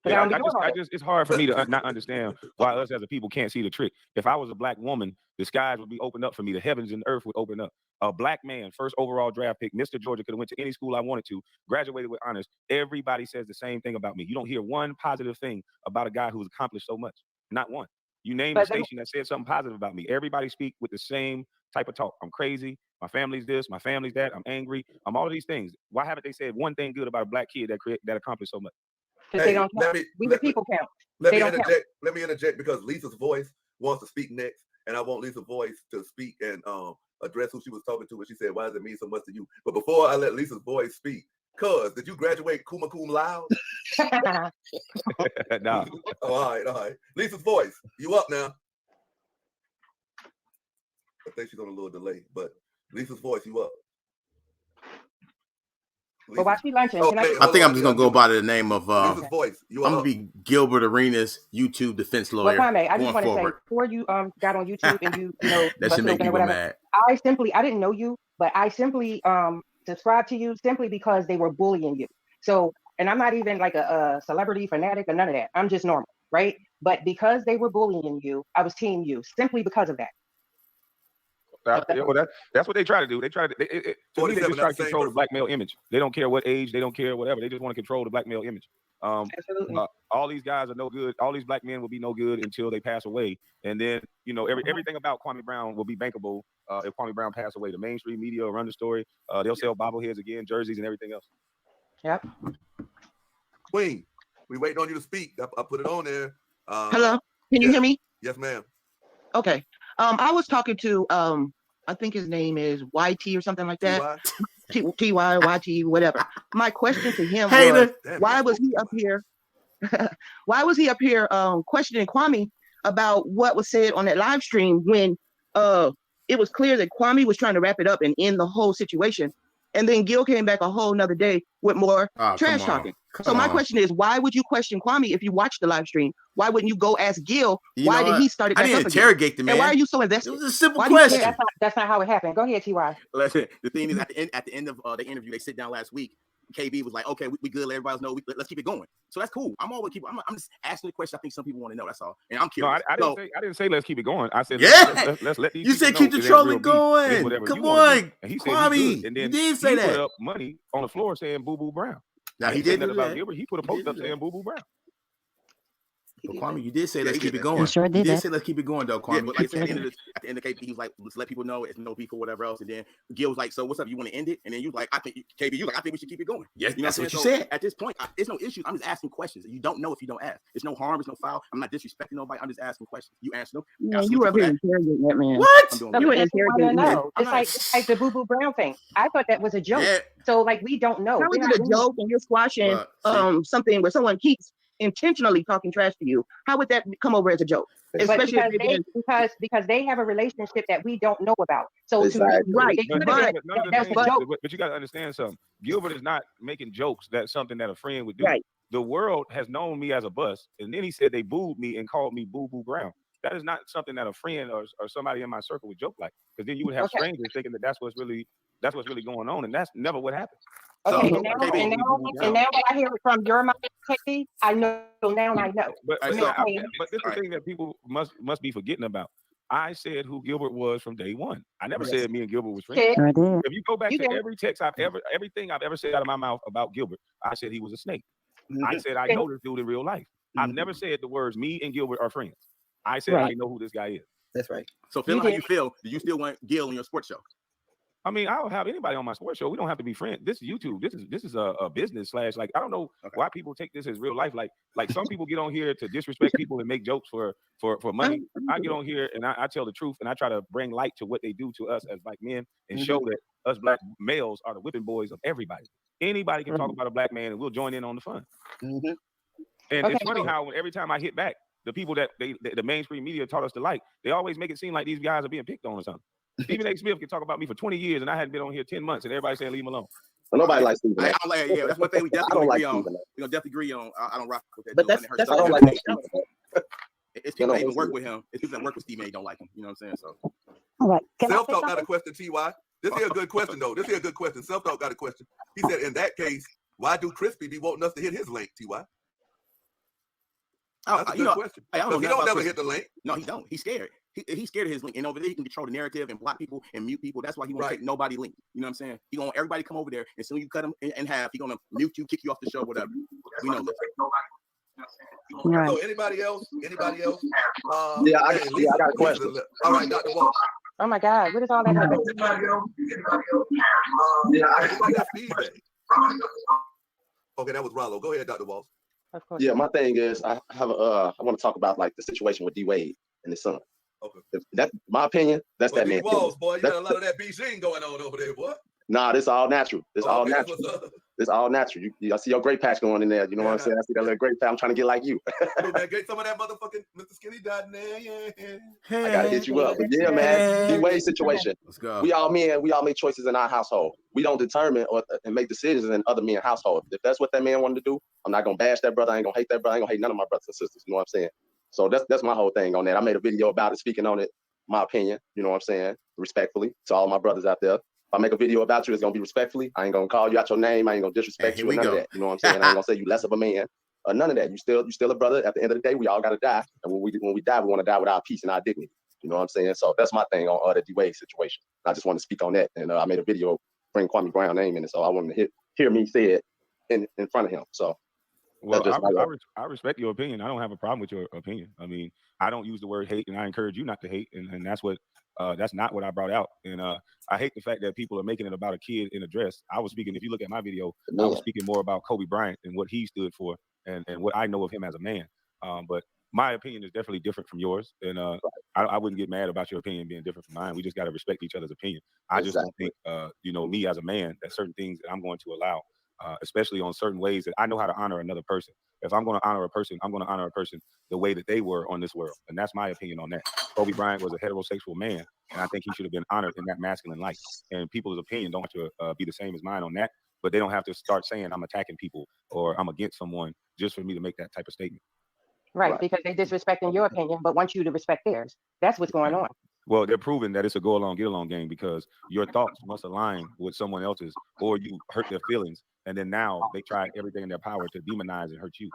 S6: Yeah, it's hard for me to not understand why us as a people can't see the trick. If I was a black woman, the skies would be opened up for me. The heavens and earth would open up. A black man, first overall draft pick, Mr. Georgia, could have went to any school I wanted to, graduated with honors. Everybody says the same thing about me. You don't hear one positive thing about a guy who's accomplished so much. Not one. You name a station that said something positive about me. Everybody speak with the same type of talk. I'm crazy. My family's this. My family's that. I'm angry. I'm all of these things. Why haven't they said one thing good about a black kid that accomplished so much?
S3: Because they don't count. People count.
S2: Let me interject because Lisa's voice wants to speak next, and I want Lisa's voice to speak and address who she was talking to when she said, "Why does it mean so much to you?" But before I let Lisa's voice speak, cuz, did you graduate cum laude?
S6: No.
S2: Oh, all right. Lisa's voice, you up now? I think she's on a little delay, but Lisa's voice, you up?
S3: But while she lunching,
S1: I think I'm just gonna go by the name of
S2: Lisa's voice.
S1: I'm gonna be Gilbert Arenas, YouTube defense lawyer.
S3: Well, Kwame, I just want to say, before you got on YouTube and you know
S1: that should make people mad.
S3: I didn't know you, but I simply subscribed to you simply because they were bullying you. So, and I'm not even like a celebrity fanatic or none of that. I'm just normal, right? But because they were bullying you, I was team you simply because of that.
S6: Well, that's what they try to do. They try to. To me, they just try to control the black male image. They don't care what age. They don't care whatever. They just want to control the black male image.
S3: Absolutely.
S6: All these guys are no good. All these black men will be no good until they pass away. And then, you know, everything about Kwame Brown will be bankable if Kwame Brown passed away. The mainstream media will run the story. They'll sell bobbleheads again, jerseys, and everything else.
S3: Yep.
S2: Queen, we waiting on you to speak. I put it on there.
S5: Hello, can you hear me?
S2: Yes, ma'am.
S5: Okay. I was talking to I think his name is YT or something like that. TY, YT, whatever. My question to him was, why was he up here? Why was he up here questioning Kwame about what was said on that live stream when it was clear that Kwame was trying to wrap it up and end the whole situation? And then Gil came back a whole nother day with more trash talking. So my question is, why would you question Kwame if you watched the live stream? Why wouldn't you go ask Gil why did he start it back up again?
S1: I didn't interrogate the man.
S5: And why are you so invested?
S1: It was a simple question.
S3: That's not how it happened. Go ahead, TY.
S10: Listen, the thing is, at the end of the interview, they sit down last week. KB was like, "Okay, we good. Let everybody know. Let's keep it going." So that's cool. I'm just asking the question I think some people want to know. That's all. And I'm curious.
S6: No, I didn't say let's keep it going. I said let's let these.
S1: You said keep the trolling going. Come on,
S6: and he said
S1: Kwame.
S6: And then
S1: you did say that.
S6: Put up money on the floor saying Boo Boo Brown.
S1: Now he did
S6: that about Gilbert. He put a post up saying Boo Boo Brown.
S1: But Kwame, you did say let's keep it going.
S7: Sure did.
S1: You did say let's keep it going though, Kwame.
S10: But like at the end of KP, he was like, let's let people know it's no beef or whatever else. And then Gil was like, so what's up? You want to end it? And then you like, I think KB, you like, I think we should keep it going.
S1: Yes,
S10: you know
S1: that's what you said.
S10: At this point, it's no issues. I'm just asking questions. You don't know if you don't ask. It's no harm. It's no foul. I'm not disrespecting nobody. I'm just asking questions. You answer them.
S5: Yeah, you were up here interrogating that man.
S1: What?
S5: You were interrogating him.
S3: It's like the Boo Boo Brown thing. I thought that was a joke. Yeah. So like we don't know.
S5: How is it a joke and you're squashing something where someone keeps intentionally talking trash to you? How would that come over as a joke? Especially
S3: because they have a relationship that we don't know about. So
S5: but
S6: you got to understand something. Gilbert is not making jokes. That's something that a friend would do.
S5: Right.
S6: The world has known me as a bust, and then he said they booed me and called me Boo Boo Brown. That is not something that a friend or somebody in my circle would joke like, because then you would have strangers thinking that that's what's really That's what's really going on, and that's never what happened.
S3: Okay, and now when I hear it from your mouth, KB, I know now. I know.
S6: But this is the thing that people must be forgetting about. I said who Gilbert was from day one. I never said me and Gilbert was friends. If you go back to every text everything I've ever said out of my mouth about Gilbert, I said he was a snake. I said I know this dude in real life. I've never said the words me and Gilbert are friends. I said I know who this guy is.
S5: That's right.
S10: So feeling how you feel, do you still want Gil on your sports show?
S6: I mean, I'll have anybody on my sports show. We don't have to be friends. This is YouTube. This is a business / like, I don't know why people take this as real life. Like some people get on here to disrespect people and make jokes for money. I get on here and I tell the truth, and I try to bring light to what they do to us as black men and show that us black males are the whipping boys of everybody. Anybody can talk about a black man and we'll join in on the fun. And it's funny how every time I hit back, the people that the mainstream media taught us to like, they always make it seem like these guys are being picked on or something. Stephen A. Smith can talk about me for 20 years, and I hadn't been on here 10 months, and everybody saying leave him alone.
S9: Well, nobody likes Stephen A.
S10: Yeah, that's one thing we definitely agree on. We're gonna definitely agree on. I don't rock with that.
S5: But that's
S9: I don't like that.
S10: It's people that even work with him. It's people that work with Stephen A. don't like him. You know what I'm saying? So.
S7: All right.
S2: Self-Talk got a question, T.Y. This is a good question, though. This is a good question. Self-Talk got a question. He said, in that case, why do Crispy be wanting us to hit his link, T.Y.? That's a good question. He don't never hit the link.
S10: No, he don't. He's scared. He's scared of his link. And over there, he can control the narrative and block people and mute people. That's why he won't take nobody link. You know what I'm saying? He want everybody come over there. And soon you cut him in half, he gonna mute you, kick you off the show, whatever. We know this.
S7: Right.
S2: So anybody else?
S9: Yeah, I got a question.
S2: All right, Dr. Walt.
S3: Oh my God, what is all that?
S2: Okay, that was Rollo. Go ahead, Dr. Walt.
S3: Of course.
S9: Yeah, my thing is I want to talk about like the situation with D Wade and his son.
S2: Okay.
S9: That's my opinion. That's that man.
S2: Walls, boy, you got a lot of that Beijing going on over there, boy.
S9: Nah, this all natural. This all natural. It's all natural. I see your great patch going in there. You know what I'm saying? I see that little great patch. I'm trying to get like you.
S2: Get some of that motherfucking Mr. Skinny dot in there. Yeah.
S9: I gotta hit you up. But yeah, man. D Wade situation.
S10: Let's go.
S9: We all make choices in our household. We don't determine and make decisions in other men's households. If that's what that man wanted to do, I'm not gonna bash that brother. I ain't gonna hate that brother. I ain't gonna hate none of my brothers and sisters. You know what I'm saying? So that's my whole thing on that. I made a video about it, speaking on it, my opinion. You know what I'm saying? Respectfully to all my brothers out there. If I make a video about you, it's gonna be respectfully. I ain't gonna call you out your name. I ain't gonna disrespect you. None of that. You know what I'm saying? I ain't gonna say you less of a man. None of that. You still a brother. At the end of the day, we all gotta die. And when we die, we want to die with our peace and our dignity. You know what I'm saying? So that's my thing on the D Wade situation. I just want to speak on that. And I made a video bring Kwame Brown name in it. So I wanted to hear me say it in front of him. So.
S6: Well, I respect your opinion. I don't have a problem with your opinion. I mean, I don't use the word hate, and I encourage you not to hate, and that's not what I brought out. And I hate the fact that people are making it about a kid in a dress. I was speaking, if you look at my video, I was speaking more about Kobe Bryant and what he stood for, and what I know of him as a man. But my opinion is definitely different from yours, and I wouldn't get mad about your opinion being different from mine. We just got to respect each other's opinion. I just don't think, me as a man, that certain things that I'm going to allow. Especially on certain ways that I know how to honor another person. If I'm going to honor a person, I'm going to honor a person the way that they were on this world. And that's my opinion on that. Kobe Bryant was a heterosexual man, and I think he should have been honored in that masculine light. And people's opinion don't have to be the same as mine on that, but they don't have to start saying I'm attacking people or I'm against someone just for me to make that type of statement.
S3: Right, because they're disrespecting your opinion, but want you to respect theirs. That's what's going on.
S6: Well, they're proving that it's a go along, get along game because your thoughts must align with someone else's, or you hurt their feelings. And then now they try everything in their power to demonize and hurt you.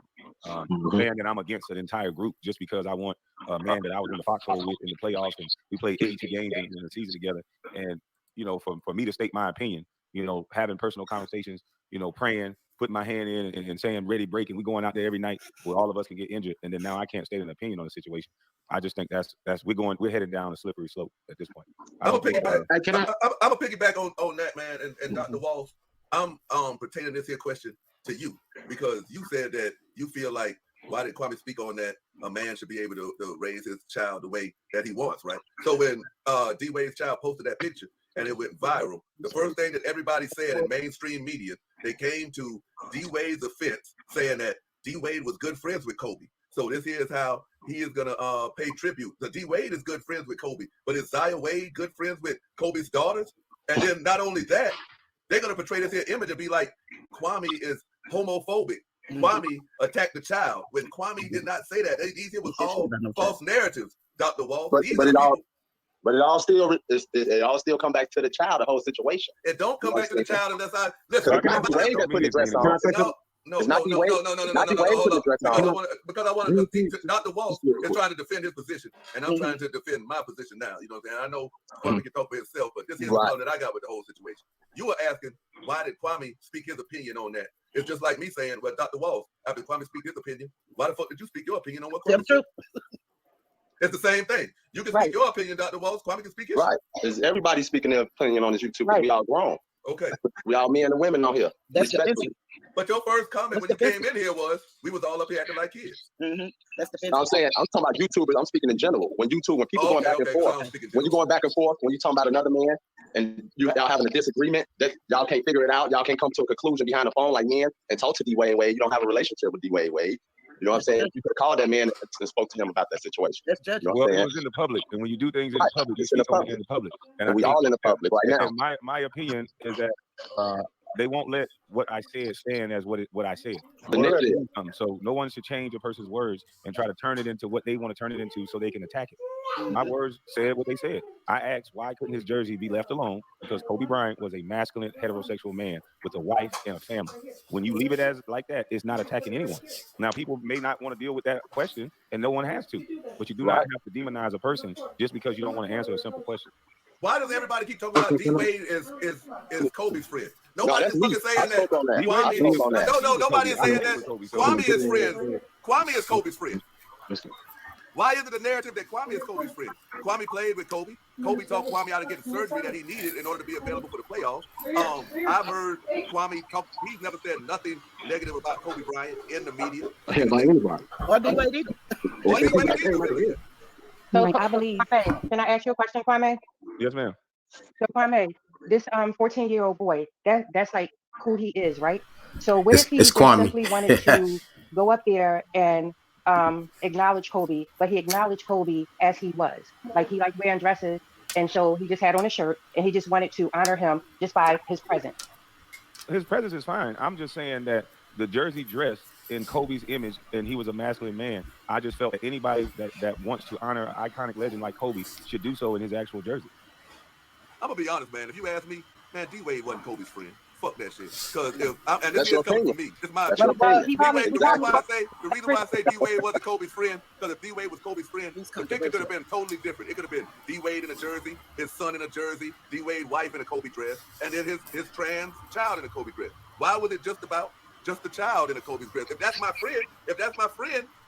S6: Saying that I'm against an entire group just because I want a man that I was in the foxhole with in the playoffs and we played 82 games in the season together. And, for me to state my opinion, having personal conversations, praying, putting my hand in and saying ready, breaking, we going out there every night where all of us can get injured. And then now I can't state an opinion on the situation. I just think we're headed down a slippery slope at this point. I'm gonna
S2: piggyback on that, man, and Dr. Walls. I'm pertaining this here question to you because you said that you feel like why did Kwame speak on that? A man should be able to raise his child the way that he wants, right? So when D Wade's child posted that picture and it went viral, the first thing that everybody said in mainstream media, they came to D Wade's offense, saying that D Wade was good friends with Kobe. So this is how he is gonna pay tribute. So D Wade is good friends with Kobe, but is Zaya Wade good friends with Kobe's daughters? And then not only that, they're gonna portray this here image and be like, Kwame is homophobic. Kwame attacked the child when Kwame did not say that. These here was all false narratives, Dr. Wall.
S9: But it all still come back to the child, the whole situation.
S2: It don't come back to the child unless I listen.
S9: It's not D-Wade that put the dress on.
S2: No,
S9: it's not D-Wade.
S2: Hold up. Because I want to. Dr. Walsh is trying to defend his position, and I'm trying to defend my position now. You know what I'm saying? I know Kwame can talk for himself, but this is the problem that I got with the whole situation. You were asking, why did Kwame speak his opinion on that? It's just like me saying, well, Dr. Walsh, after Kwame speak his opinion, why the fuck did you speak your opinion on what Kwame said? It's the same thing. You can speak your opinion, Dr. Walsh. Kwame can speak his.
S9: Right. Is everybody speaking their opinion on this YouTube? Right. We all grown.
S2: Okay.
S9: We all men and women on here.
S5: That's
S2: but your first comment when you came in here was, we was all up here acting like kids.
S5: That's the
S9: I'm saying, I'm talking about YouTubers. I'm speaking in general. When people going back and forth, when you're going back and forth, when you're talking about another man and y'all having a disagreement that y'all can't figure it out, y'all can't come to a conclusion behind the phone like men and talk to D-Wade. You don't have a relationship with D-Wade. You know what I'm saying? You could have called that man and spoke to him about that situation.
S5: That's judgment.
S9: You know
S6: well, it was in the public, and when you do things in the public, you speak in the public.
S9: And we all in the public right now.
S6: And my opinion is that they won't let what I said stand as what I said.
S9: The narrative.
S6: So no one should change a person's words and try to turn it into what they want to turn it into so they can attack it. My words said what they said. I asked why couldn't his jersey be left alone, because Kobe Bryant was a masculine heterosexual man with a wife and a family. When you leave it as like that, it's not attacking anyone. Now, people may not want to deal with that question, and no one has to, but you do not have to demonize a person just because you don't want to answer a simple question.
S2: Why does everybody keep talking about D-Wade is Kobe's friend? Nobody's fucking saying that. Nobody is saying that. Kwame is friends. Kwame is Kobe's friend. Why is it the narrative that Kwame is Kobe's friend? Kwame played with Kobe. Kobe taught Kwame how to get the surgery that he needed in order to be available for the playoffs. I've heard Kwame talk. He's never said nothing negative about Kobe Bryant in the media.
S5: Or D-Wade either.
S3: So I believe. Can I ask you a question, Kwame?
S6: Yes, ma'am.
S3: So Kwame, this 14-year-old boy, that's like who he is, right? So what if he just simply wanted to go up there and acknowledge Kobe, but he acknowledged Kobe as he was, like he liked wearing dresses, and so he just had on a shirt, and he just wanted to honor him just by his presence.
S6: His presence is fine. I'm just saying that the jersey dress in Kobe's image, and he was a masculine man. I just felt that anybody that wants to honor an iconic legend like Kobe should do so in his actual jersey.
S2: I'm gonna be honest, man. If you ask me, man, D-Wade wasn't Kobe's friend. Fuck that shit. Because this is coming from me. It's my opinion. The reason why I say D-Wade wasn't Kobe's friend, because if D-Wade was Kobe's friend, the picture could have been totally different. It could have been D-Wade in a jersey, his son in a jersey, D-Wade wife in a Kobe dress, and then his trans child in a Kobe dress. Why was it just the child in a Kobe dress? If that's my friend,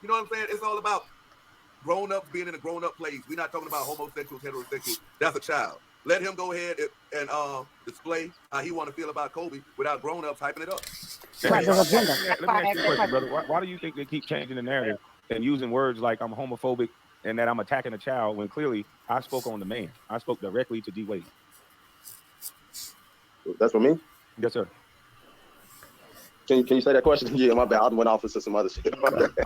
S2: you know what I'm saying? It's all about grown-ups being in a grown-up place. We're not talking about homosexuals, heterosexuals. That's a child. Let him go ahead and display how he want to feel about Kobe without grown-ups hyping it up.
S6: Let me ask you a question, brother. Why do you think they keep changing the narrative and using words like I'm homophobic and that I'm attacking a child when clearly I spoke on the man? I spoke directly to D-Wade.
S9: That's for me?
S6: Yes, sir.
S9: Can you say that question? Yeah, my bad. I went off into some other shit.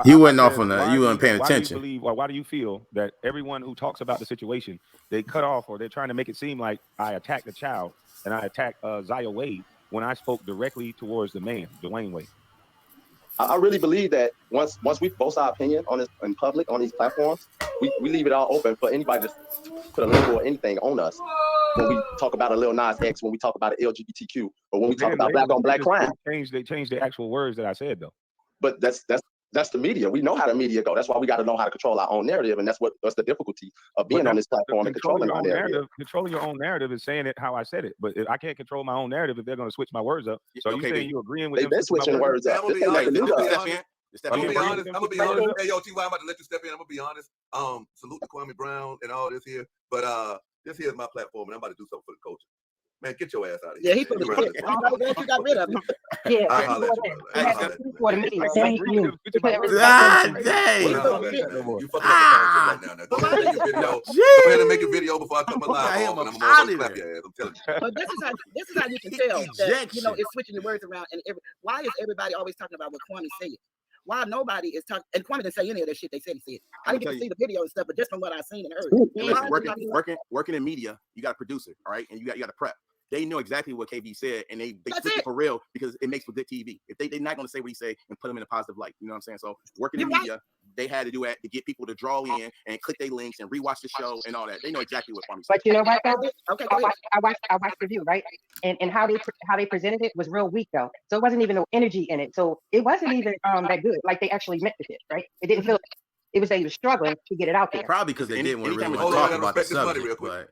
S4: You went off on that. You weren't paying attention.
S6: Why do you feel that everyone who talks about the situation, they cut off or they're trying to make it seem like I attacked the child and I attacked Zaya Wade when I spoke directly towards the man, Dwayne Wade?
S9: I really believe that once we voice our opinion on this in public on these platforms, we leave it all open for anybody to put a label or anything on us. When we talk about a Lil Nas X, when we talk about an LGBTQ, or when we talk about black on black crime,
S6: they changed the actual words that I said though.
S9: But that's the media. We know how the media go. That's why we got to know how to control our own narrative, and that's the difficulty of being on this platform and controlling our narrative.
S6: Controlling your own narrative is saying it how I said it, but I can't control my own narrative if they're going to switch my words up. So you saying you agreeing with them?
S9: They've been switching words up.
S2: I'm gonna be honest. Hey, yo, T.Y., I'm about to let you step in. I'm gonna be honest. Salute to Kwame Brown and all this here, but this here's my platform, and I'm about to do something for the culture. Man, get your ass out of here.
S5: Yeah, he put the shit. I'm glad you got rid of him.
S3: Yeah,
S2: thank you.
S4: God dang.
S2: You fucking up the right now. Go ahead and make a video before I cut my live off, and I'm gonna slap your ass. I'm telling you.
S5: But this is how you can tell that, it's switching the words around. And why is everybody always talking about what Kwame said? Why nobody is talking? And Kwame didn't say any of that shit they said he said. I didn't get to see the video and stuff, but just from what I've seen and heard.
S10: Working in media, you got a producer, all right, and you got to prep. They know exactly what KB said, and they switch it for real because it makes for good TV. If they're not going to say what he say and put him in a positive light, you know what I'm saying? So working in media, they had to do it to get people to draw in and click their links and rewatch the show and all that. They know exactly what Kwame said.
S3: But you know what, though?
S5: Okay,
S3: I watched the review, right? And how they presented it was real weak, though. So it wasn't even no energy in it. So it wasn't even that good. Like they actually meant the shit, right? It didn't feel. It was they were struggling to get it out there.
S4: Probably because they didn't want to really
S2: Hold
S4: talk
S2: on,
S4: about the
S2: respect this money
S4: subject.
S2: real quick.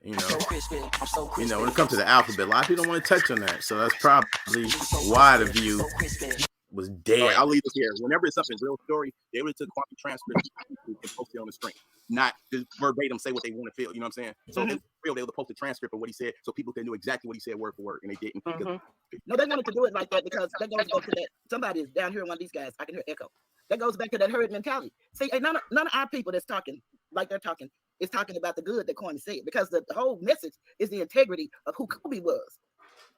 S4: But when it comes to the alphabet, a lot of people don't want to touch on that. So that's probably why the view was dead.
S10: Right, I'll leave this here. Whenever it's something real story, they would have took Kwame transcripts and post it on the screen, not just verbatim say what they want to feel. You know what I'm saying? So if it's real, they would post a transcript of what he said, so people could know exactly what he said word for word, and they didn't.
S5: No, they wanted to do it like that because that goes back to that. Somebody is down here, one of these guys. I can hear echo. That goes back to that herd mentality. See, none of our people that's talking like they're talking is talking about the good that Kwame said, because the whole message is the integrity of who Kobe was.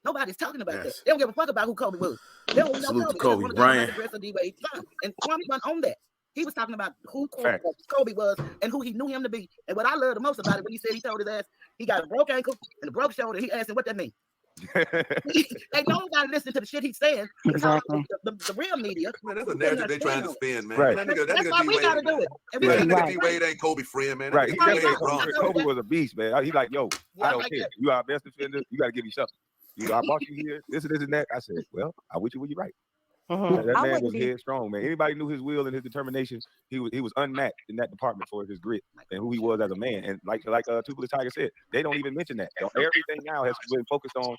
S5: Nobody's talking about that. They don't give a fuck about who Kobe was. They don't know Kobe Bryant. And Kwame went on that. He was talking about who Kobe was and who he knew him to be. And what I love the most about it, when he said he told his ass he got a broke ankle and a broke shoulder, he asked him what that means. Like nobody listening to the shit he's saying.
S7: Exactly.
S5: The real media.
S2: Man, that's a narrative they trying to spin, man.
S6: Right.
S2: That nigga
S5: That's why we gotta do it.
S2: That nigga D-Wade ain't Kobe friend, man.
S6: Right.
S2: Kobe
S6: was a beast, man. He like, yo, I don't care. You our best defender. You got to give me something. I bought you here. This and that. I said, well, I wish you were right. That man was headstrong, man. Anybody knew his will and his determination. He was unmatched in that department for his grit and who he was as a man. And like Toothless Tiger said, they don't even mention that. So everything now has been focused on,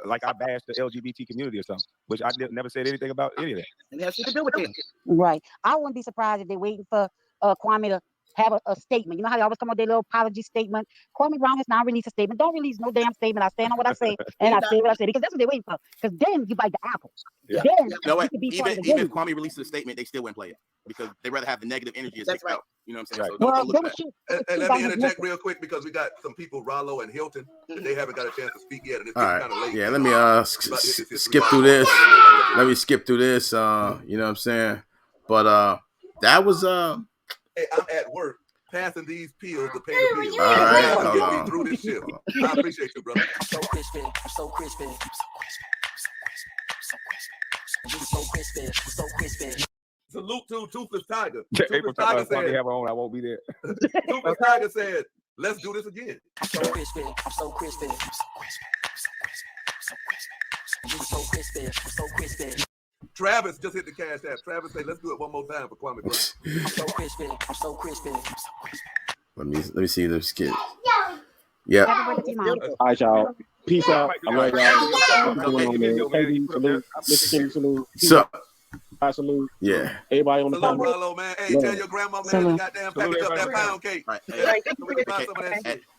S6: like I bashed the LGBT community or something, which I never said anything about any of that.
S5: And that's what to do with them.
S7: Right. I wouldn't be surprised if they're waiting for Kwame to have a statement. You know how they always come with their little apology statement? Kwame Brown has now released a statement. Don't release no damn statement. I stand on what I say, and I say what I say, because that's what they're waiting for. Because then you bite the apple.
S10: Yeah.
S7: Then
S10: you know what? Even if
S7: Kwame
S10: releases a statement, they still wouldn't play it because they rather have the negative energy as
S5: right.
S10: out. You know what I'm saying?
S6: Right.
S10: So
S7: well,
S10: look at
S2: and let me interject real quick because we got some people, Rollo and Hilton, and they haven't got a chance to speak yet, and it's kind of late.
S4: Yeah, let me skip through this. Let me skip through this. You know what I'm saying? But that was
S2: Hey, I'm at work passing these pills to pay the bills.
S4: All right,
S2: to get me through this shit. I appreciate you, brother.
S11: I'm so crispy. I'm so crispy. I'm so crispy.
S2: Salute to Toothless Tiger.
S6: April
S2: Toothless Tiger
S6: said,
S2: said,
S6: I won't be there.
S2: Toothless Tiger said, let's do this again.
S11: I'm so crispy. I'm so crispy. I'm so crispy. I'm so crispy. I'm so crispy.
S2: Travis just hit the cash app. Travis said, let's do it one more time for Kwame Brown.
S11: I'm so crispy. I'm so crispy. I'm so crispy.
S4: let me see the skit. Yeah.
S12: All right, y'all. Peace out. All right, y'all. Salute.
S4: So,
S12: salute.
S4: Yeah.
S12: Everybody on the
S2: panel. Hello, man. Hey, tell your grandma, man, you goddamn package up that pound cake.
S10: Right. Hey,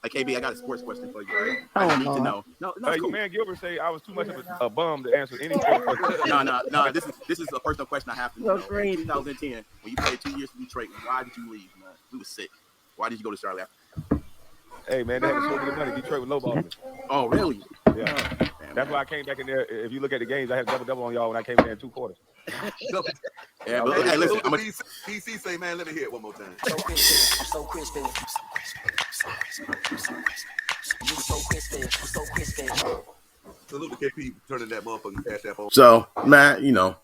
S10: KB, I got a sports question for you. Right? I need to know. No,
S6: cool. Man, Gilbert say I was too much of a bum to answer any question.
S10: No. This is a personal question I have to know. In 2010, when you played 2 years for Detroit, why did you leave, man? We were sick. Why did you go to Charlotte?
S6: Hey, man, they had to show me the money. Detroit was lowballing me.
S10: Oh, really?
S6: Yeah. That's why I came back in there. If you look at the games, I had double on y'all when I came in there in 2 quarters.
S2: Yeah, but hey, listen, DC say, man, let me hear it one more time.
S11: I'm so crispy. I'm so crispy. I'm so crispy. I'm so crispy.
S2: Salute to KP turning that motherfucking cash app on.
S4: So, man,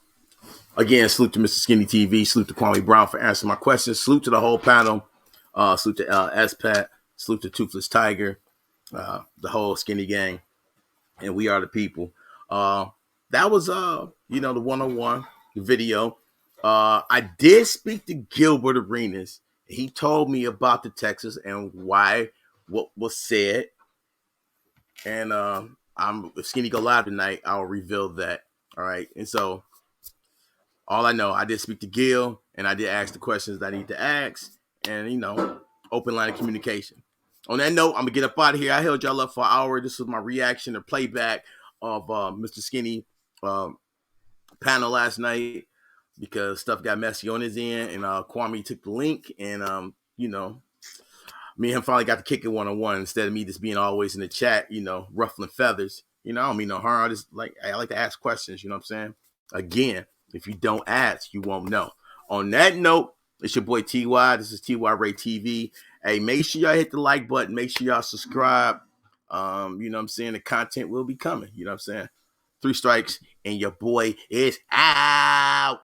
S4: again, salute to Mr. Skinny TV. Salute to Kwame Brown for answering my questions. Salute to the whole panel. Salute to SPAT. Salute to Toothless Tiger. The whole Skinny gang. And we are the people. That was, the 101 video. I did speak to Gilbert Arenas. He told me about the Texas and what was said. And if Skinny go live tonight, I'll reveal that. All right. And so all I know, I did speak to Gil and I did ask the questions that I need to ask. And, open line of communication. On that note, I'm going to get up out of here. I held y'all up for an hour. This was my reaction or playback of Mr. Skinny panel last night because stuff got messy on his end. And Kwame took the link. And, me and him finally got to kick it one-on-one instead of me just being always in the chat, ruffling feathers. I don't mean no harm. I like to ask questions. You know what I'm saying? Again, if you don't ask, you won't know. On that note, it's your boy TY. This is TY Ray TV. Hey, make sure y'all hit the like button. Make sure y'all subscribe. You know what I'm saying? The content will be coming. You know what I'm saying? 3 strikes and your boy is out.